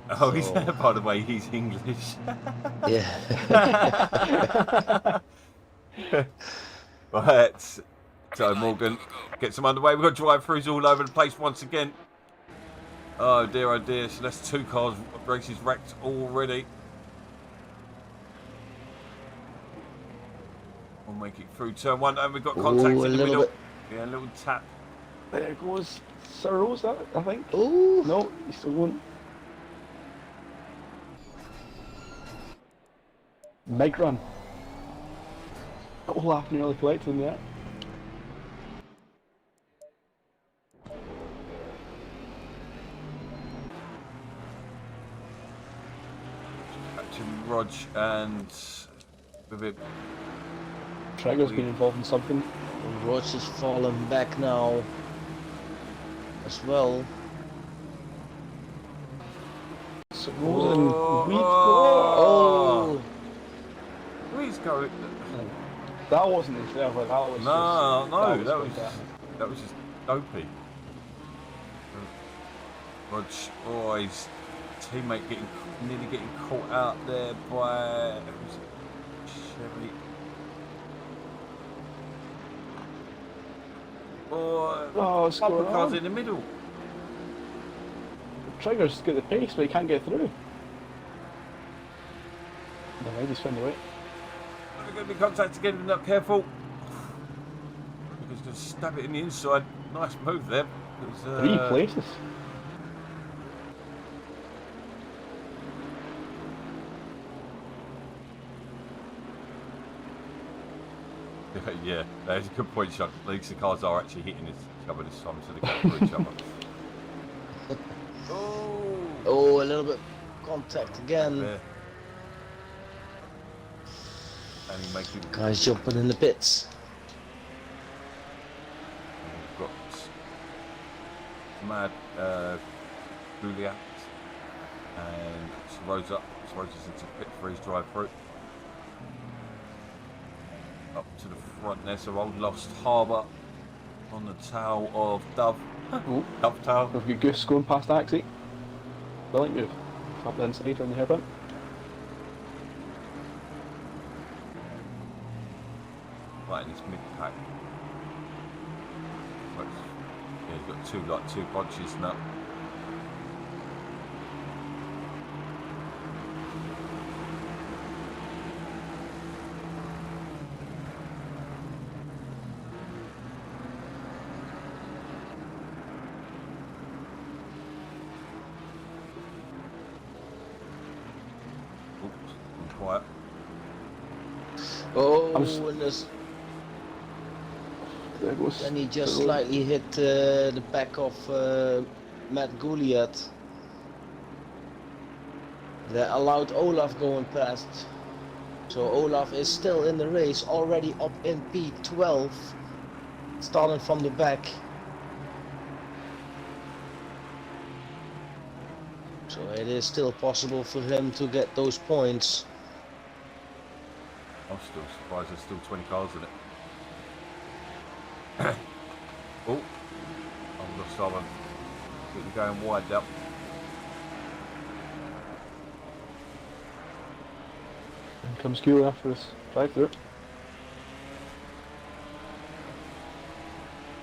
Oh, he's by the way, he's English. Yeah. Right. So Morgan gets him underway. We've got drive-throughs all over the place once again. Oh dear, so that's 2 cars races wrecked already. We'll make it through turn 1 and we've got contact in the middle. Yeah, a little tap. There goes Sir Rosa, I think. Ooh. No, he's still going. Big run. Olaf nearly collected him yet. Catching Rog and Trigger's been involved in something. Rog is falling back now as well. So Rosa and Weed Oh! Weed's going. That wasn't his level, that was that was just dopey. Rog, his teammate nearly getting caught out there by Chevy. Oh, couple of cars in the middle. Trigger's got the pace, but he can't get through. No, he's found the way. They're going to be contact again, not careful. He's going to stab it in the inside. Nice move there. 3 places. Yeah, that's a good point, Sean. At least the cars are actually hitting each other this time, so they go for each other. Oh, a little bit contact again. Yeah. And he makes it. Guys jumping in the pits. We've got Mad Juliet and Rosa's into pit for his drive through. Up to the front there, so Old Lost Harbour on the tail of Dove. Dovetail. We've got Goose going past ACC. Brilliant move. Up the inside on the hairband. Right in this mid pack. Yeah, he's got two bunches now. Quiet. Oh, and this. There goes. And he just slightly hit the back of Matt Gouliat. That allowed Olaf going past. So Olaf is still in the race, already up in P12, starting from the back. So it is still possible for him to get those points. I'm still surprised there's still 20 cars in it. Oh, I'm lost over. Getting going wide up. And comes Q after this drive through.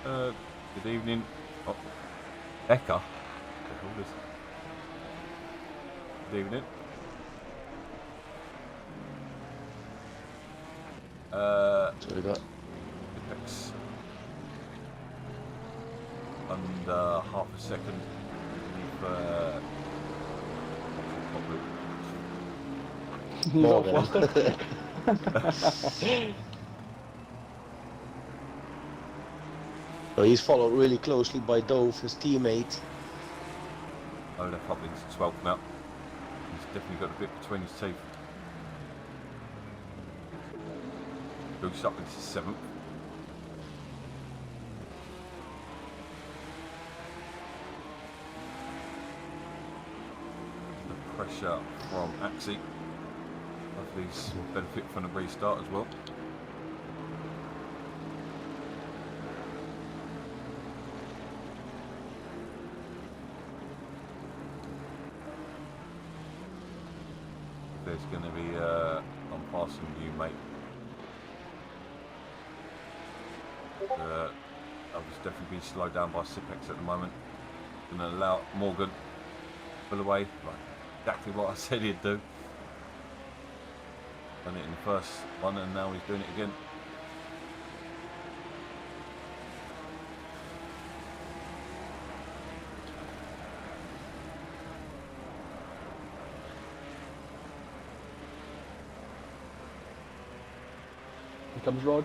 Good evening. Oh, Eka. Good evening. So we got Apex under half a second. more than. So he's followed really closely by Dove, his teammate. Oh, they're probably into 12th now. He's definitely got a bit between his teeth. Goes up into 7th. pressure from ACC. Hopefully he's benefit from the restart as well. There's going to be I'm passing you, mate. I was definitely being slowed down by Sipex at the moment. Going to allow Morgan pull away, like exactly what I said he'd do. Done it in the first one, and now he's doing it again. Here comes Rog.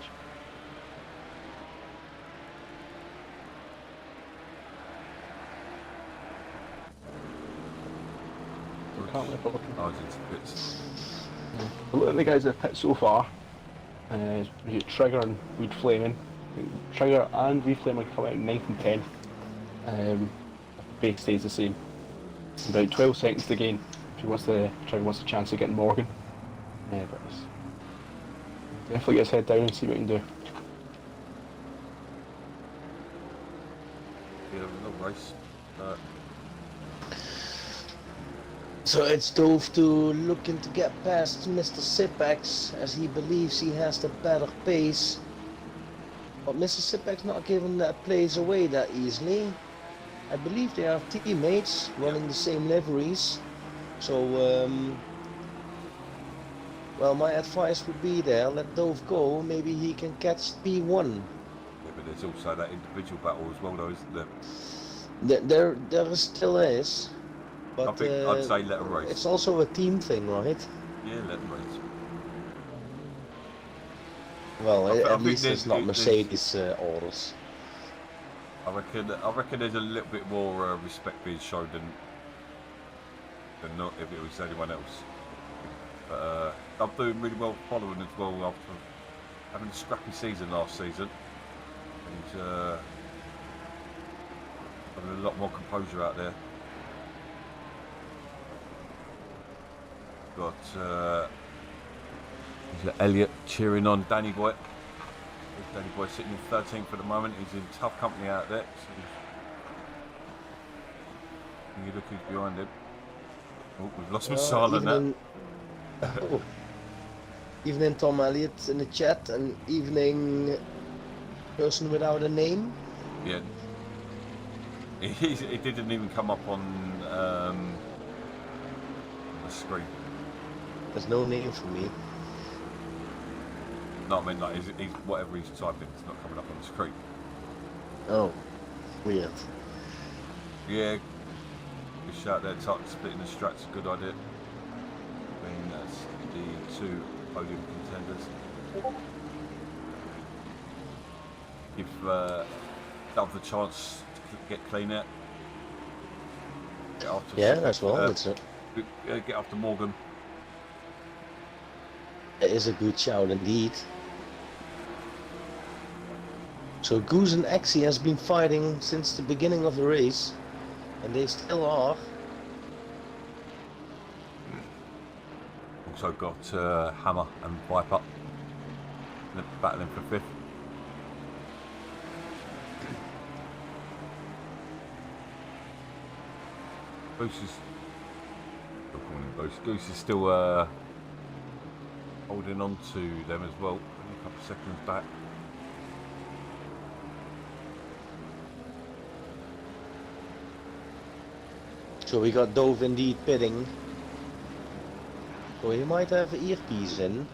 Can't wait for looking. Oh, it's into pits. Looking at the guys that have pit so far, we get Trigger and Weed Flaming. Trigger and Weed Flaming come out 9th and 10th. The base stays the same. About 12 seconds to gain if Trigger wants a chance of getting Morgan. But it's definitely get his head down and see what he can do. Yeah, a little race. So it's Dove to looking to get past Mr. Sipex as he believes he has the better pace. But Mr. Sipex not giving that place away that easily. I believe they are teammates running the same liveries. So, well, my advice would be there, let Dove go, maybe he can catch P1. Yeah, but there's also that individual battle as well, though, isn't there? There still is. But I think I'd say let him race. it's also a team thing, right? Yeah, let him race. Well, I at think least it's not there's- Mercedes orders. I reckon there's a little bit more respect being shown than not if it was anyone else. But I'm doing really well following as well after having a scrappy season last season, and having a lot more composure out there. Got Elliot cheering on Danny Boy. Danny Boy sitting in 13th at the moment. He's in tough company out there. So you look who's behind him. Oh, we've lost Misano now. Oh. Evening Tom Elliott in the chat, and evening person without a name. Yeah. He didn't even come up on the screen. There's no name for me. No, I mean like he's whatever he's typing, it's not coming up on the screen. Oh, weird. Yeah. Good shout there, Tuck. Splitting the strats, good idea. I mean that's the two podium contenders. Give Dove the chance to get clean out. Get after Yeah, as well. get after Morgan. It is a good shout indeed. So Goose and Axie has been fighting since the beginning of the race, and they still are. Also got Hammer and Viper battling for 5th. Goose is still holding on to them as well. Only a couple of seconds back. So we got Dove indeed pitting. So he might have an earpiece in.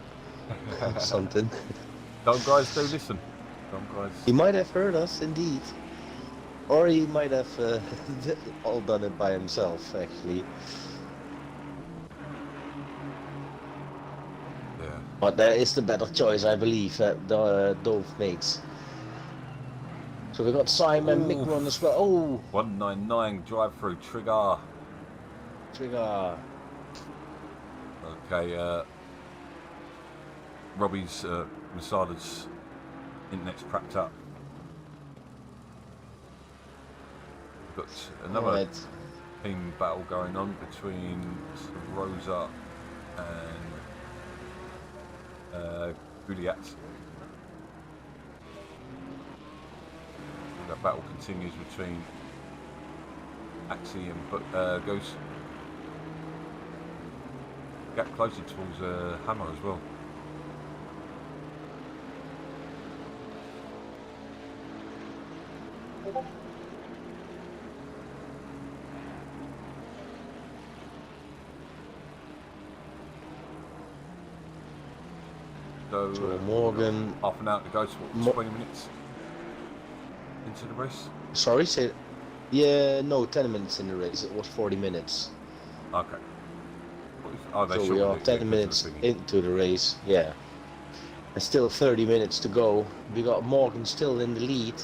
Or something. Don't guys do listen. Don't guys. He might have heard us indeed. Or he might have all done it by himself actually. Yeah. But that is the better choice, I believe, that Dove makes. So we got Simon Ooh. Micron as well. Oh, 199 drive through trigger. trigger. Okay, Robbie's Masada's internet's cracked up. Got another Right. team battle going on between Rosa and Gouliat. That battle continues between ACC and Ghost. Get closer towards Hammer as well. So Morgan. Half an hour to go, so what, 20 minutes into the race? Sorry, say. Yeah, no, 10 minutes in the race. It was 40 minutes. Okay. Oh, So we are 10 minutes into the race. Yeah. And still 30 minutes to go. We got Morgan still in the lead.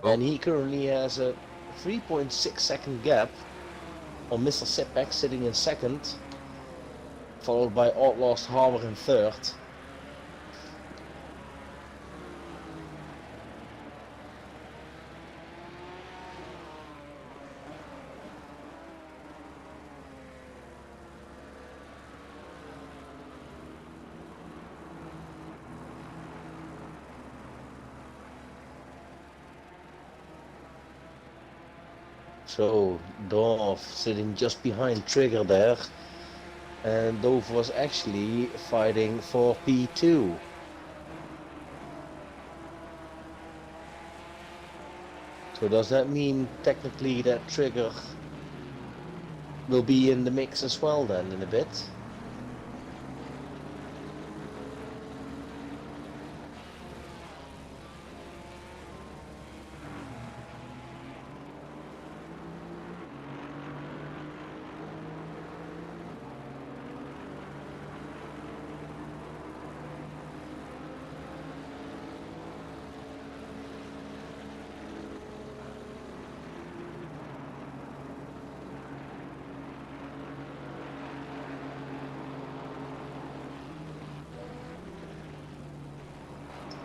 Oh. And he currently has a 3.6 second gap on Mr. Sipek sitting in second. Followed by Outlast Harbour in third. So Dove sitting just behind Trigger there, and Dove was actually fighting for P2. So does that mean technically that Trigger will be in the mix as well then in a bit?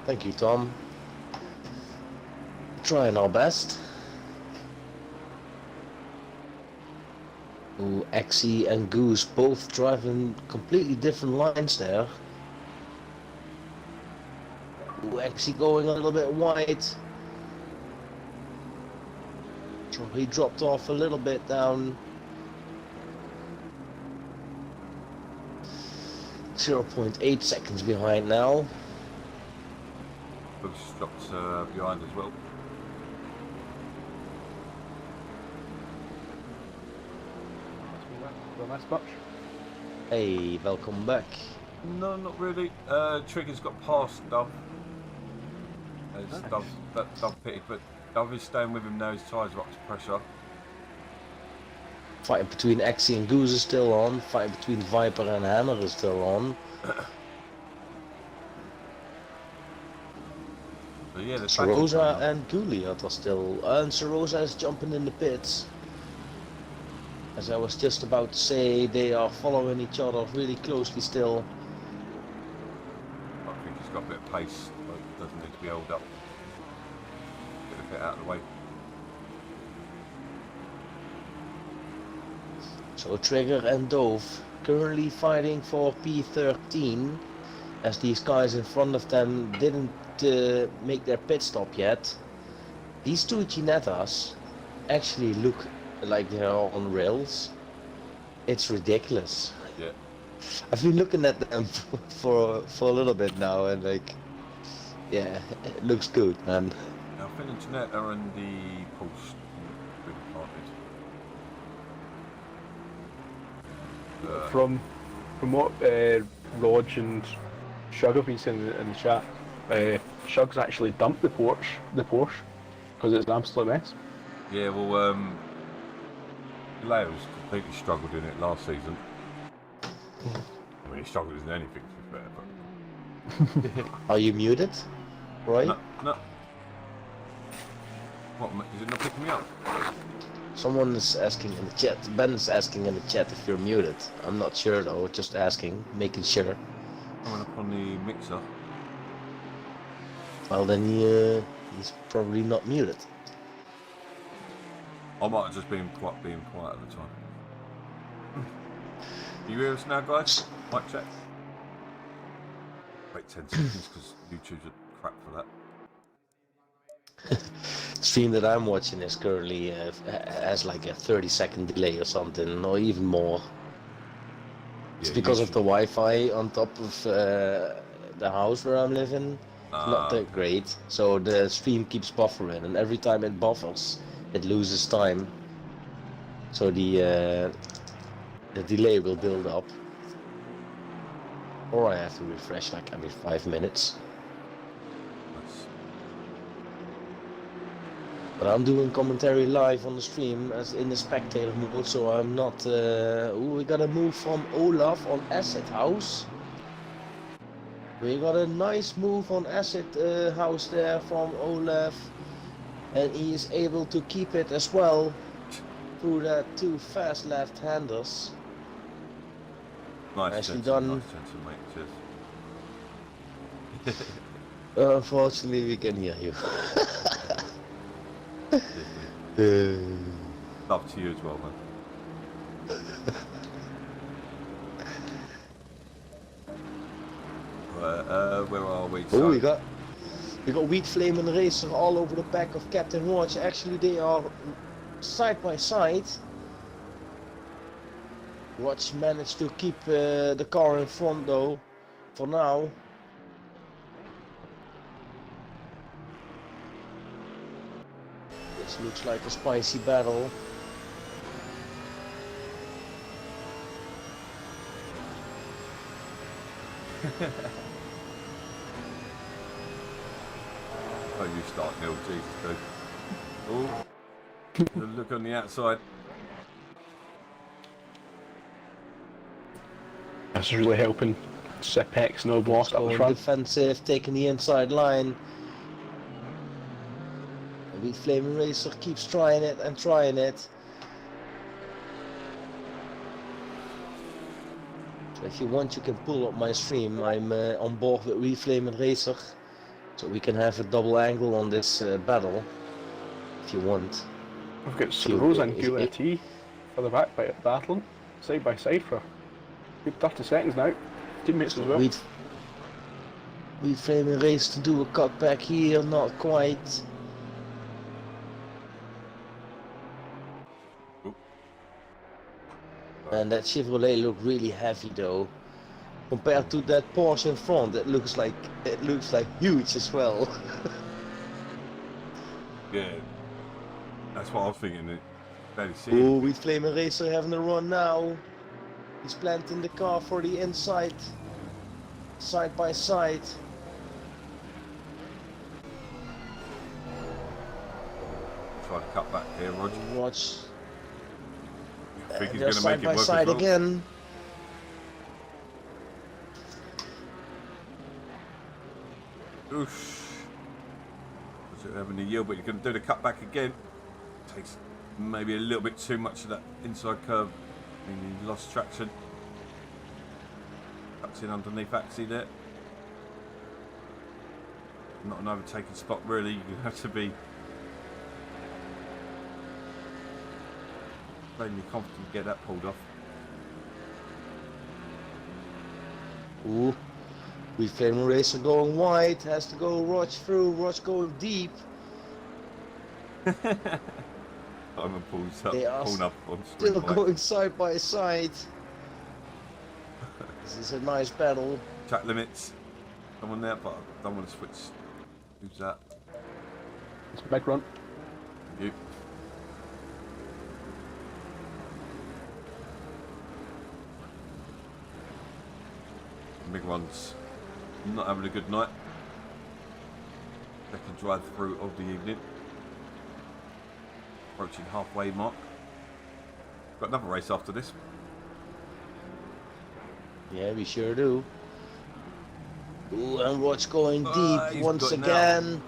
Thank you, Tom. Trying our best. Ooh, Axie and Goose both driving completely different lines there. Ooh, Axie going a little bit wide. So he dropped off a little bit down. 0.8 seconds behind now. Bush dropped behind as well. Hey, welcome back. No, not really. Trigger's got past Dove. Nice. Dove pitted, but Dove is staying with him now. His tyres are up to pressure. Fight between Axie and Goose is still on. Fight between Viper and Hammer is still on. So yeah, Sarosa and Gouliat are still, and Sarosa is jumping in the pits. As I was just about to say, they are following each other really closely still. I think he's got a bit of pace, but doesn't need to be held up. Get a bit out of the way. So Trigger and Dove currently fighting for P13, as these guys in front of them didn't make their pit stop yet. These two Ginettas actually look like they're on rails. It's ridiculous. Yeah. I've been looking at them for a little bit now, and like, yeah, it looks good, man. Now Finn and Jeanette are in the post. From what Rog and Shug have been saying in the chat, Shug's actually dumped the Porsche because it's an absolute mess. Yeah, well, Leo's completely struggled in it last season. I mean, he struggled in anything, to be fair, but... Are you muted, Roy? No. What, is it not picking me up? Someone is asking in the chat. Ben is asking in the chat if you're muted. I'm not sure though, just asking, making sure. I went up on the mixer. Well then he's probably not muted. I might have just been being quiet at the time. Can you hear us now, guys? Mic check. Wait 10 seconds because YouTube's a crap for that. Stream that I'm watching is currently has like a 30-second delay or something, or even more. It's Yeah, because of YouTube. the Wi-Fi on top of the house where I'm living. It's not that great, so the stream keeps buffering, and every time it buffers, it loses time. So the delay will build up, or I have to refresh like every 5 minutes. Nice. But I'm doing commentary live on the stream as in the spectator mode, so I'm not. Ooh, we got a move from Olaf on Acid House. We got a nice move on Acid House there from Olaf, and he is able to keep it as well through that 2 fast left-handers. Nice, Nicely Jensen, done. nice, Jensen, mate. Cheers. Unfortunately, we can hear you. Love to you as well, man. Where are we? Oh, we got Wheat Flame and Racer all over the back of Captain Watch. Actually, they are side by side. Watch managed to keep the car in front though, for now. This looks like a spicy battle. Oh, you start, Neil. Jesus, dude. Oh, the look on the outside. That's really helping Sipex no blast up the Going front. defensive, taking the inside line. The Wheat Flame Racer keeps trying it and trying it. So if you want, you can pull up my stream. I'm on board with Wheat Flame Racer, so we can have a double angle on this battle, if you want. We've got Rose and BoATV further back by battling side by side for a good 30 seconds now. Teammates as well. Wheat Flame Racer to do a cutback here, not quite. And that Chevrolet looked really heavy though. Compared to that Porsche in front, it looks like huge as well. Yeah, that's what I was thinking. Barely see Oh, it. Wheat Flame Racer having a run now. He's planting the car for the inside, side by side. Try to cut back here, Roger. Watch. I think he's They're going to side make it by work side as well. again. Oosh. Was it having a yield, but you're going to do the cut back again. Takes maybe a little bit too much of that inside curve. And he lost traction. Cuts in underneath Axie there. Not an overtaking spot really. You have to be plainly confident to get that pulled off. Ooh. Wheat Flame Racer going wide, has to go Roach through, Roach going deep. Simon pulls up, They are pulling up on Still street bike. going side by side. This is a nice battle. Track limits. Someone there, but I don't want to switch. Who's that? It's a big run. You. Big one's not having a good night. Second drive through of the evening. Approaching halfway mark. Got another race after this. Yeah, we sure do. Ooh, and Roach going deep He's once got now. again.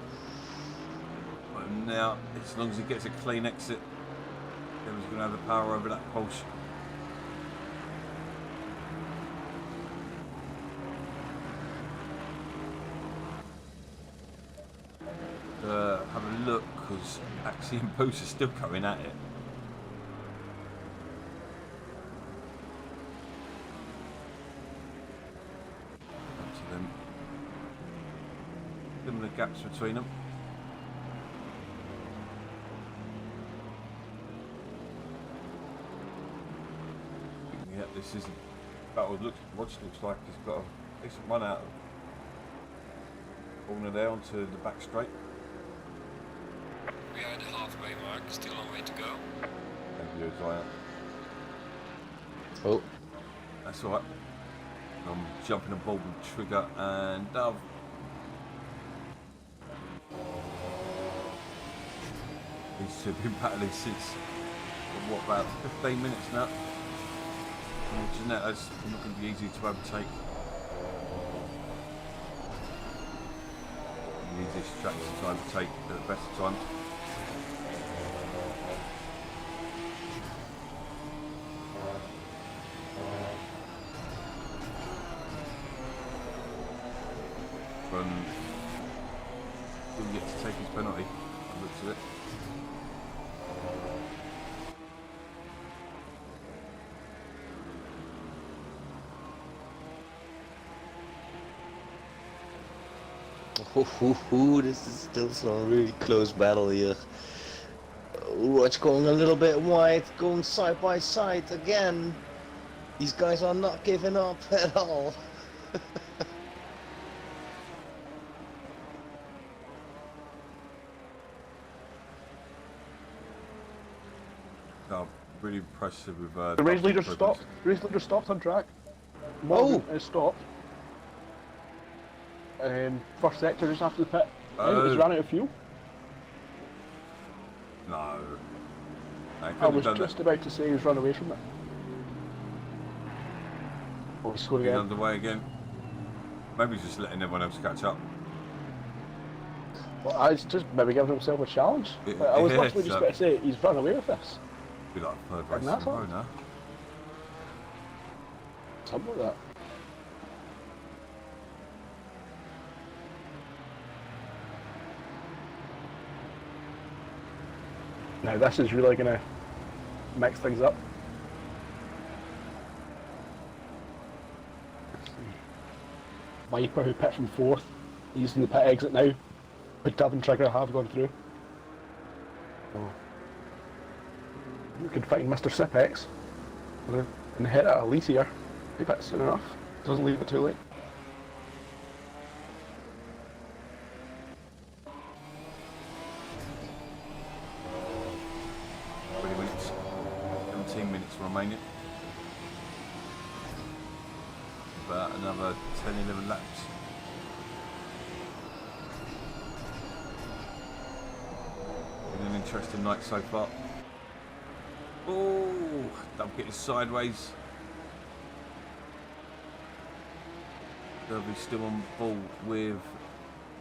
And now, as long as he gets a clean exit, he's going to have the power over that Porsche. Have a look, because Axie and Boost are still going at it. them. Similar gaps between them. Yeah, this is about what Roger looks like. He's got a decent run out of corner there onto the back straight. We are at the halfway mark, still a long way to go. Thank you, Zion. Oh, That's alright. I'm jumping a ball with Trigger and Dove. These two have been battling since, what, about 15 minutes now. And Janetta's not going to be easy to overtake. The easiest tracks to overtake at the best of times. Didn't get to take his penalty, by the looks of it. this is still some really close battle here. Watch going a little bit wide, going side by side again. These guys are not giving up at all. Oh, really impressive with The race leader improvements. stopped. Race leader stopped on track. Morgan has stopped. First sector just after the pit. He's ran out of fuel. No. I was just about to say he's run away from it. Oh, he's scored again. Underway again. Maybe he's just letting everyone else catch up. Well, I was just maybe giving himself a challenge. I was literally just about to say he's run away with this. Be like third race in a row now. Something like that. Now this is really going to mix things up. Viper, who pit from 4th, he's in the pit exit now. But Dove and Trigger have gone through. Oh. You could find Mr. Sipex and hit at Elite here. He pits soon enough. Doesn't leave it too late. Minutes, 17 minutes remaining. About another 10-11 laps. Been an interesting night so far. Oh, Dove getting sideways. Derby's still on ball with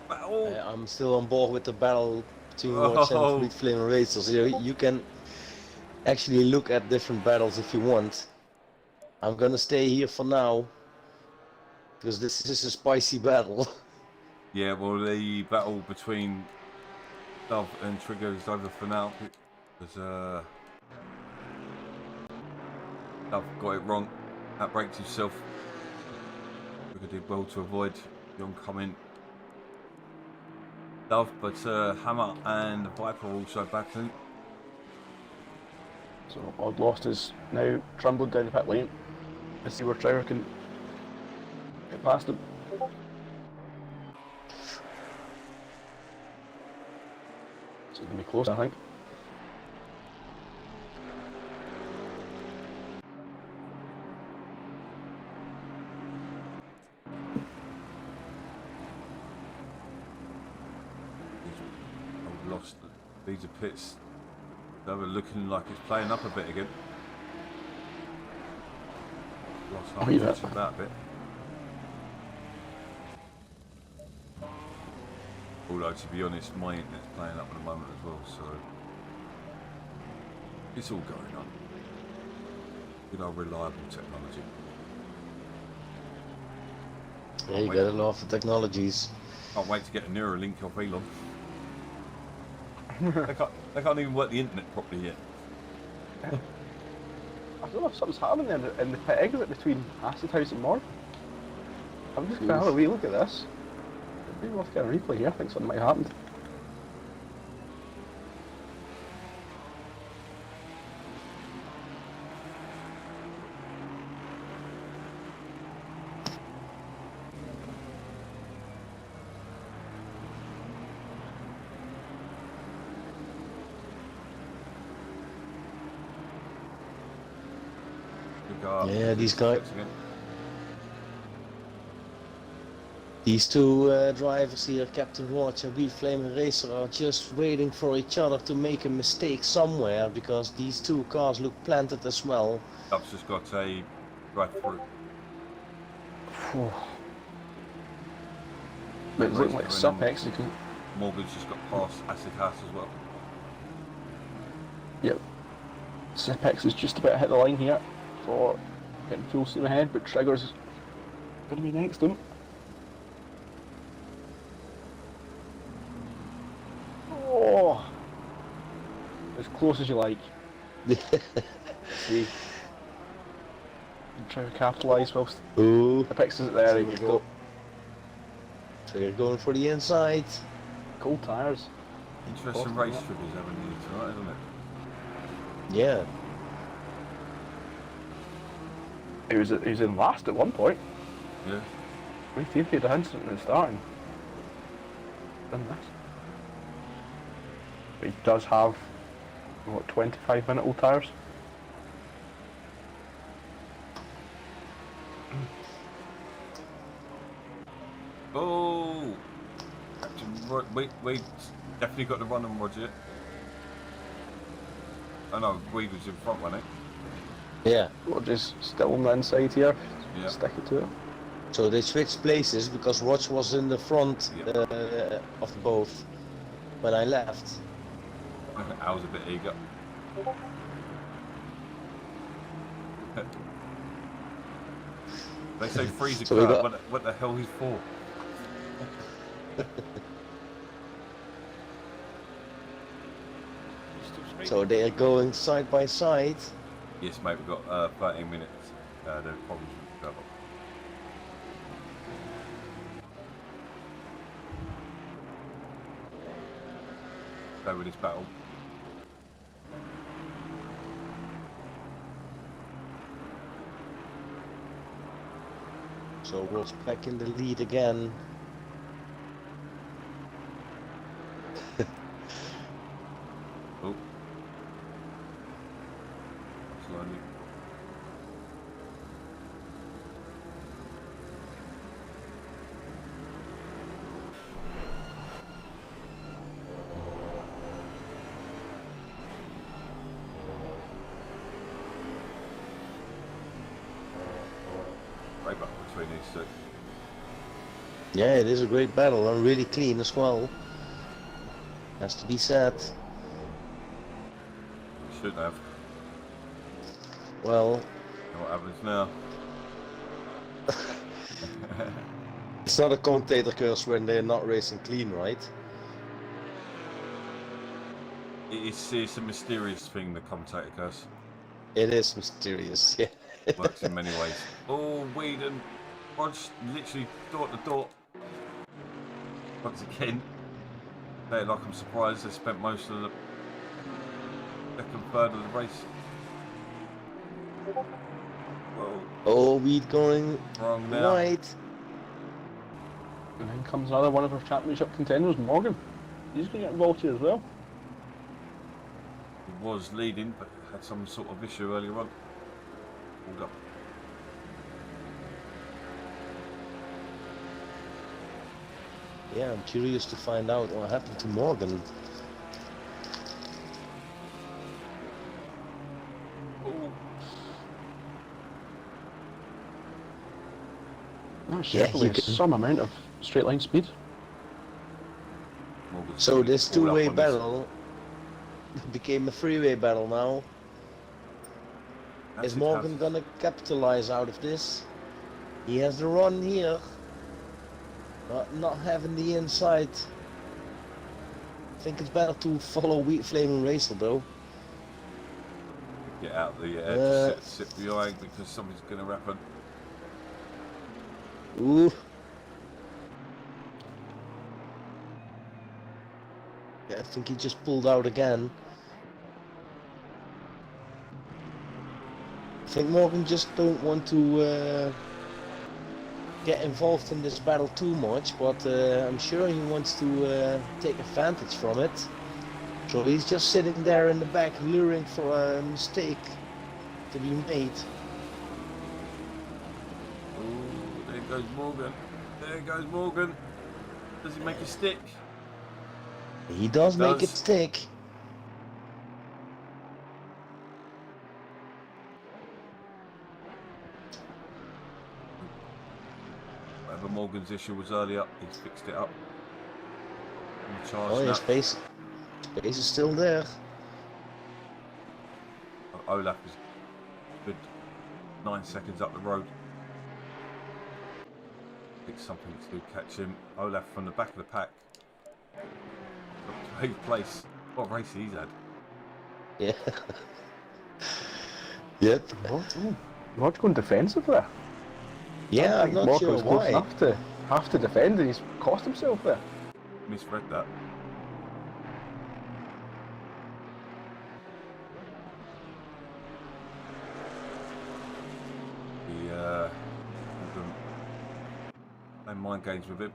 battle. I'm still on board with the battle between Watch and Fleet Flame Racers. You can actually look at different battles if you want. I'm gonna stay here for now because this is a spicy battle. Yeah, well, the battle between Dove and Trigger is over for now because Dove got it wrong. Outbraked himself. Trigger did well to avoid the oncoming Dove, but Hammer and Viper are also battling. So Odd Lost is now trundling down the pit lane. Let's see where Trigger can get past him. It's going to be close, I think. Lost these are pits. They were looking like it's playing up a bit again. Lost half of that bit. Although to be honest, my internet's playing up at the moment as well, so it's all going on. Good old reliable technology. Yeah, you gotta love the technologies. Can't wait to get a Neuralink off Elon. they can't even work the internet properly yet. I don't know if something's happening in the pit exit between Acid House and Morgan. I'm just gonna have a wee look at this. Maybe we'll get a replay here. I think something might happen. Yeah, these two drivers here, Captain Watch and Flaming Racer, are just waiting for each other to make a mistake somewhere, because these two cars look planted as well. Dub's just got a drive through. But it's looking like Supex. Morgan's just got past Acid House as well. Yep. Supex is just about to hit the line here for getting full steam ahead, but Trigger's going to be next to him. Oh! As close as you like. See? Try to capitalise whilst Supex isn't there. Here we go. So you're going for the inside. Cold tyres. Interesting race triggers having these tonight, isn't it? Yeah. He was in last at one point. Yeah. We think he had an incident in the starting. Done this. But he does have, what, 25-minute old tyres? Oh! Wait, definitely got the run on Roger. I know, Weed was in front, wasn't he? Yeah. Roger's still on the inside here. Yeah. Stick it to it. So they switched places because Roch was in the front of both when I left. I was a bit eager. They say freeze a So we curve, got- what the hell he's for? So they are going side by side. Yes, mate, we've got 13 minutes. There's problems with the travel. Go with this battle. So Roch back in the lead again. Oh. Slowly. Right back between these two. Yeah, it is a great battle and really clean as well. Has to be said. Should have. Well, What happens now? it's not a commentator curse when they're not racing clean, right? It's a mysterious thing, the commentator curse. It is mysterious, yeah. Works in many ways. Oh, Whedon. Rog literally door to door. Once again. They're like, I'm surprised they spent most of the second third of the race. Whoa, Oh, weed going wrong now. right. And then comes another one of our championship contenders, Morgan. He's going to get involved here as well. He was leading, but had some sort of issue earlier on. Hold up. Yeah, I'm curious to find out what happened to Morgan. Oh, That's Yeah, definitely you can- some amount of straight line speed. Morgan's So gonna this pull up two-way on this. battle became a three-way battle now. That's Is it, Morgan has- gonna capitalize out of this? He has the run here. But not having the inside. I think it's better to follow Wheat Flaming Racer though. Get out the Uh, just sit behind because something's going to happen. Ooh. Yeah, I think he just pulled out again. I think Morgan just don't want to get involved in this battle too much, but I'm sure he wants to take advantage from it. So he's just sitting there in the back, luring for a mistake to be made. Oh, there goes Morgan. There goes Morgan. Does he make a stick? He does make it does. stick. Whatever Morgan's issue was earlier, he's fixed it up. On the charge Oh yeah, now. space is still there. Olaf is good 9 seconds up the road. It's something to catch him. Olaf from the back of the pack. Got to 8th place. What a race he's had. Yeah. Yep. Rod's going defensive there. Yeah, I I'm think not Morgan sure was close why. enough to have to defend, and he's cost himself there. Misread that. Playing mind games with him.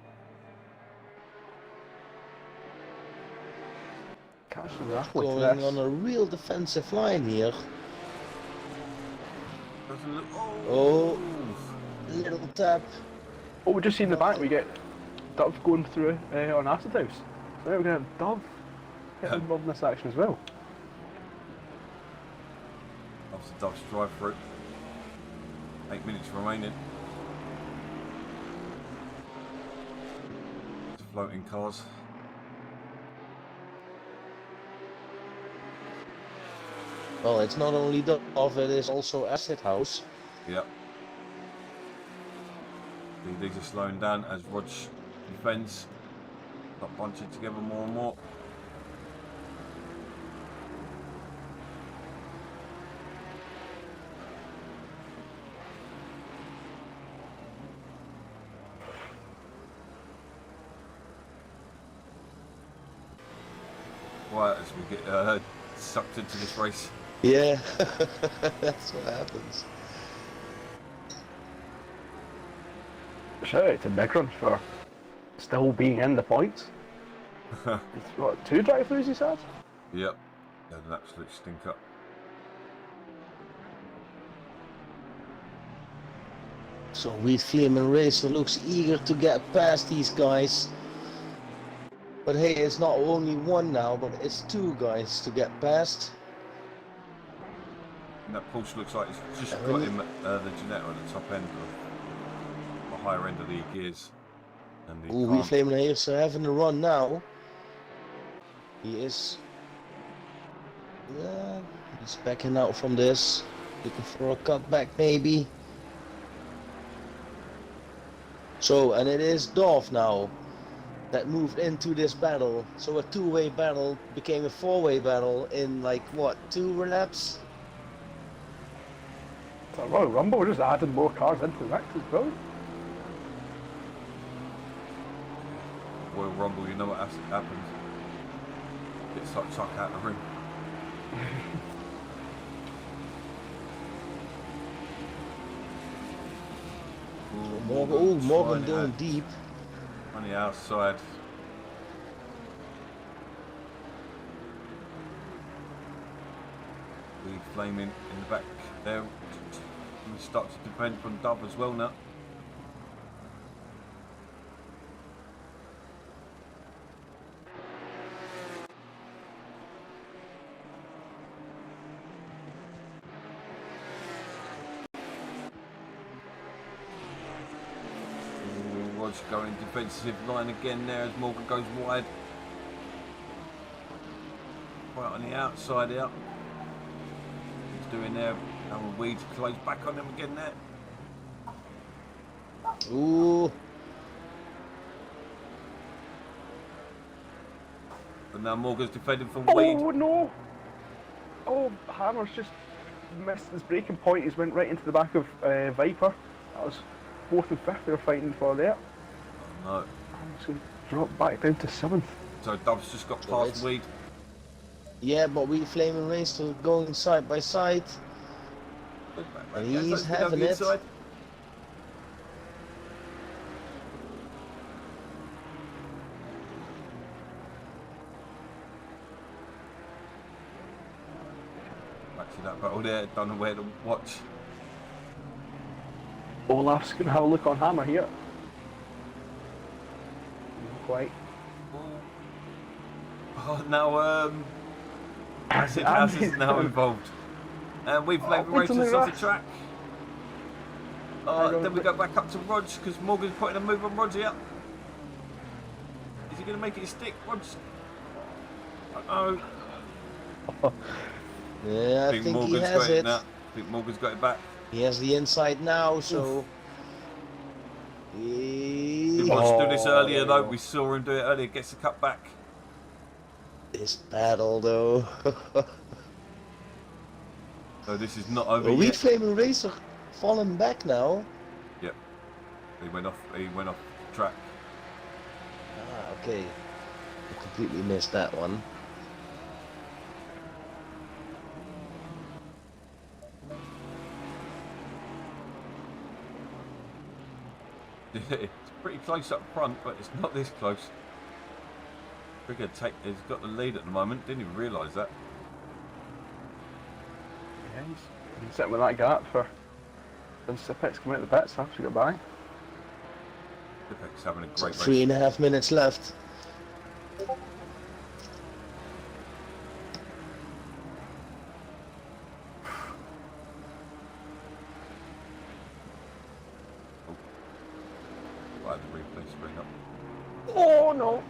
Catch the raffle like Going this. on a real defensive line here. Doesn't look. Oh, little tap. Oh, we just seen the back. We get Dove going through on Acid House. So now we're going to have Dove getting involved in this action as well. After Dove's drive through. 8 minutes remaining. Floating cars. Well, it's not only Dove, it is also Acid House. Yep. These are slowing down as Rog defends. Not bunching together more and more. Quiet as we get sucked into this race. Yeah, that's what happens. Shout out to Migron for still being in the points. It's what, 2 drive-throughs he's had? Yep. Had an absolute stinker. So Wheat Fleeman Racer looks eager to get past these guys. But hey, it's not only one now, but it's 2 guys to get past. And that Porsche looks like it's just got Really? him at the Ginetta at the top end of the higher end of the gears. And he Ooh, Wheat can't. Fleeman Racer having a run now. He is. Yeah, he's backing out from this. Looking for a cutback maybe. So, and it is Dove now that moved into this battle. So a 2-way battle became a 4-way battle in like what, 2 laps? It's a Royal Rumble, we're just adding more cars into the mix, it's brilliant. Royal Rumble, you know what happens. Gets like chucked out of the ring. Morgan doing deep. On the outside. We flaming in the back there. We start to depend on Dove as well now. Roger going defensive line again there as Morgan goes wide. Right on the outside out. He's doing there. And Weeds close back on him again there. Ooh. But now Morgan's defending from Oh Weed. no! Oh, Hammer's just missed his braking point, he's went right into the back of Viper. That was 4th and 5th they were fighting for there. No. I'm just going to drop back down to 7th. So Dub's just got Right. past Weed. Yeah, but we Flaming Racer going side by side. And Yeah, so he's it's been on having the it. inside. Actually, that battle there, don't know where to watch. Olaf's going to have a look on Hammer here. Not quite. Oh, now, Acid House is now involved. And we've Flaming wait till Racers the off the rest. track. Then we go back up to Rog, because Morgan's putting a move on Rog here. Is he going to make it stick, Rog? Oh, Yeah, I think he Morgan's has got it it. now. I think Morgan's got it back. He has the inside now, so... He wants to do this earlier though, we saw him do it earlier, gets the cut back. This battle though. So this is not over We yet. Flaming Racer falling back now. Yep. He went off track. Ah, okay. I completely missed that one. It's pretty close up front, but it's not this close. Trigger he's got the lead at the moment, didn't even realise that. Yeah, he's been sitting with that gap for since the pits come out of the pits after he got by. Dipek's having a great race. 3.5 minutes left. I had the replay screen up. Oh no!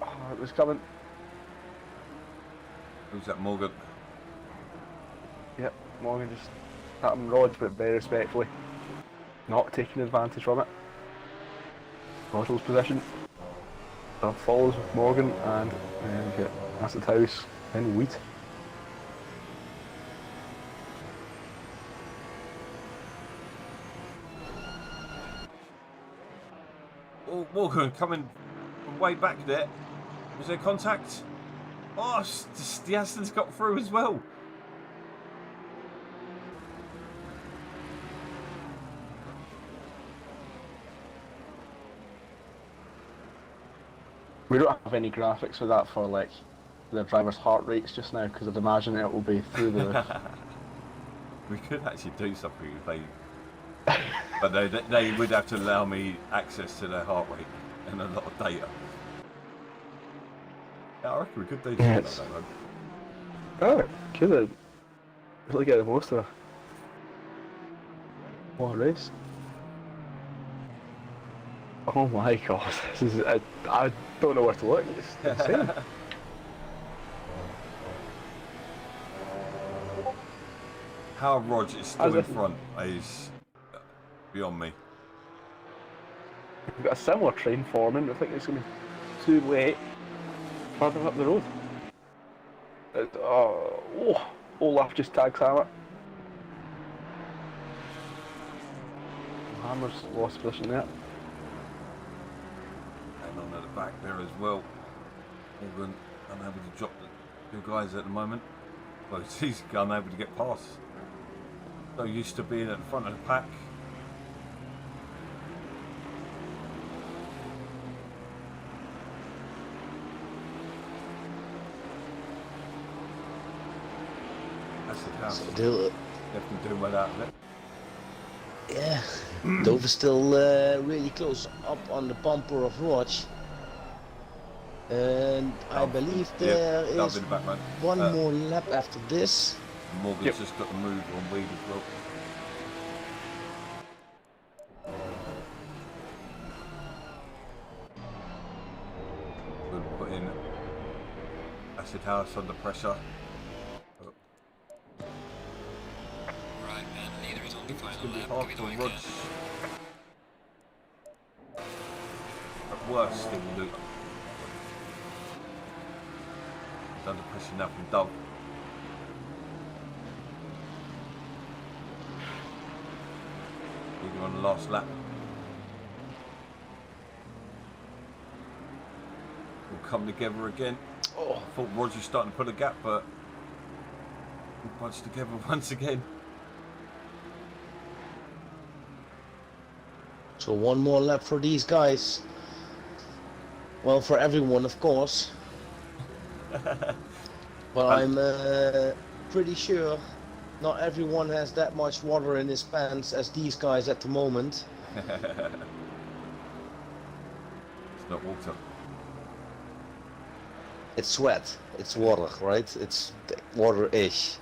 Oh, it was coming. Who's that, Morgan? Yep, Morgan just tapped him rods, but very respectfully. Not taking advantage from it. Russell's position. Follows with Morgan, and then we get Acid House and Wheat. Oh, Morgan coming from way back there. Was there contact? Oh, the Aston's got through as well. We don't have any graphics for that for like the driver's heart rates just now, because I'd imagine it will be through the. We could actually do something if they, but they would have to allow me access to their heart rate and a lot of data. Yeah, I reckon we could do something Yeah, like it's- that, though. Oh, could have really get the most of it. What a race! Oh my god, this is I don't know where to look. It's insane. How Rog is still As in if- front is beyond me. We've got a similar train forming. I think it's going to be too late further up the road. Olaf just tags Hammer. Hammer's lost position there. And on at the back there as well. Morgan unable to drop the two guys at the moment. Well, he's unable to get past. So used to being at the front of the pack. That's the house. So they'll, Definitely doing well out of it. yeah, Dover's still really close up on the bumper of Roach. And I believe there Dub is in the background. one more lap after this. Morgan's Yep. just got the move on Weed as well. Good put in Acid House under pressure. Right, and leader is on the It's final going to be lap. hard Give it for all you Rog. can. At worst, still Luke. He's under pressure now from Dub. We're on the last lap. We'll come together again. Oh, I thought Roger's starting to put a gap, but we'll bunch together once again. so one more lap for these guys. Well, for everyone, of course. But I'm pretty sure not everyone has that much water in his pants as these guys at the moment. It's not water. It's sweat. It's water, right? It's water-ish.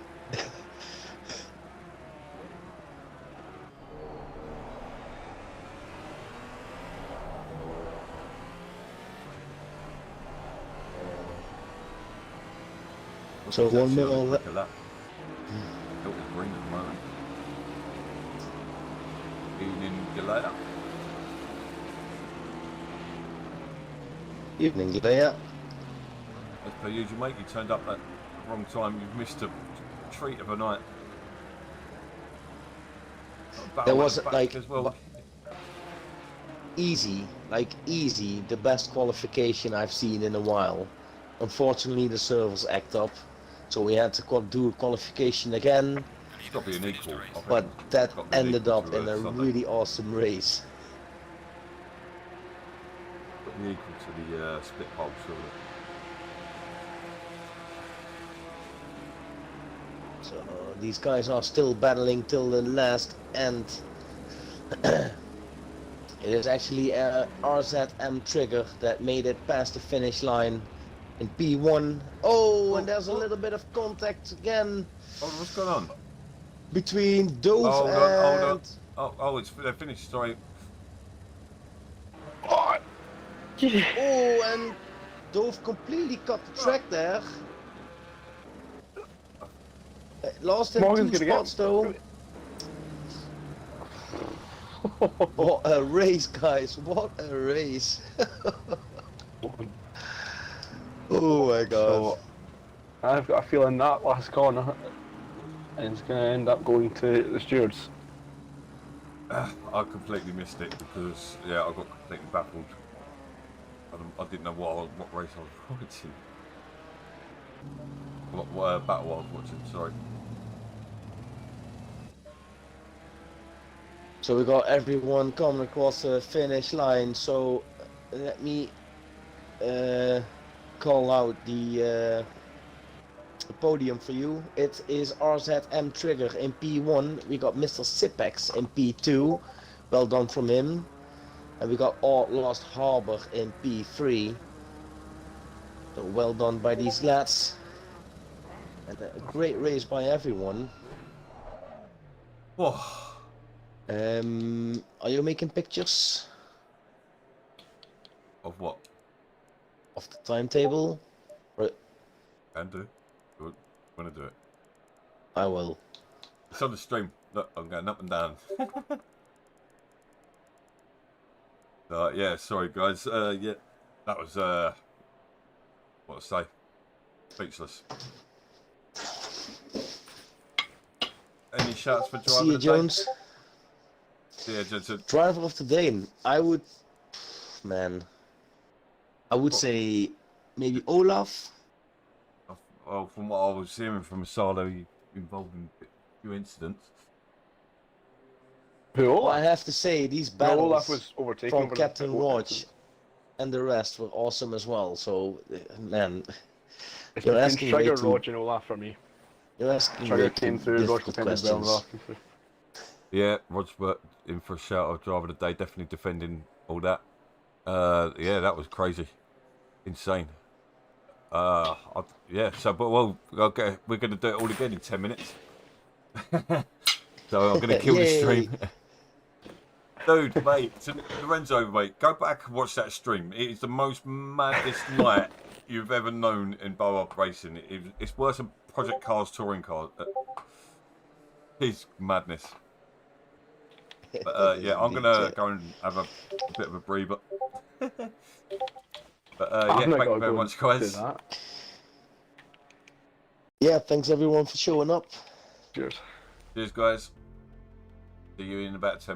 So one more Look at that. It was green at the moment. Evening Galea. evening, Leia. As per usual, mate, you turned up at the wrong time. You've missed a treat of a night. There was back like as well. easy, the best qualification I've seen in a while. Unfortunately, the servers act up, so we had to do a qualification again. It's got to be an equal. I think. But that It's got to be an ended equal up to, in a Sunday. really awesome race. Got to be equal to the split pole, surely. So these guys are still battling till the last end. It is actually RZM Trigger that made it past the finish line in P1. Oh, and there's a little bit of contact again Oh, what's going on? between Dove Hold and... on. Oh, they're finished. Sorry. Oh, yeah. Oh, and Dove completely cut the track there. Lost in Morgan's 2 gonna spots though. What a race, guys! What a race! Oh my god! So, I've got a feeling that last corner is going to end up going to the stewards. I completely missed it because I got completely baffled. I didn't know what race I was watching. What battle I was watching. Sorry. So we got everyone coming across the finish line. So let me call out the podium for you. It is RZM Trigger in P1. We got Mr. Sipex in P2. Well done from him. And we got Lost Harbor in P3. So well done by these lads. And a great race by everyone. Whoa. Are you making pictures Of what? of the timetable? Can do. Good. Want to do it? I will. It's on the stream. Look, I'm going up and down. Yeah, sorry guys. Yeah, that was what to say. Speechless. Any shouts for driver See you, today? Jones. Yeah, Jensen. Driver of the day. I would say maybe Olaf. Well, from what I was hearing from Misano, you involved in a few incidents. Who, Well, I Olaf? have to say these No, battles Olaf was overtaken from over Captain the Watch and the rest were awesome as well. So, man, It's you're between asking way Trigger, too. Roger, and Olaf for me. You're asking Trigger way came too through, Roger difficult came as well, and questions. Olaf came through. Yeah, Rod's in for a shout of driver of the day, definitely defending all that. Yeah, that was crazy, insane. Yeah. So, but well, we're going to do it all again in 10 minutes. So I'm going to kill the stream. Dude, mate, Lorenzo, mate, go back and watch that stream. It is the most maddest night you've ever known in BoATV racing. It's worse than Project Cars touring cars. It's madness. But yeah, I'm gonna go and have a bit of a breather. But yeah, I'm not thank you gonna very go much, and guys. do that. Yeah, thanks everyone for showing up. Cheers. Cheers, guys. See you in about 10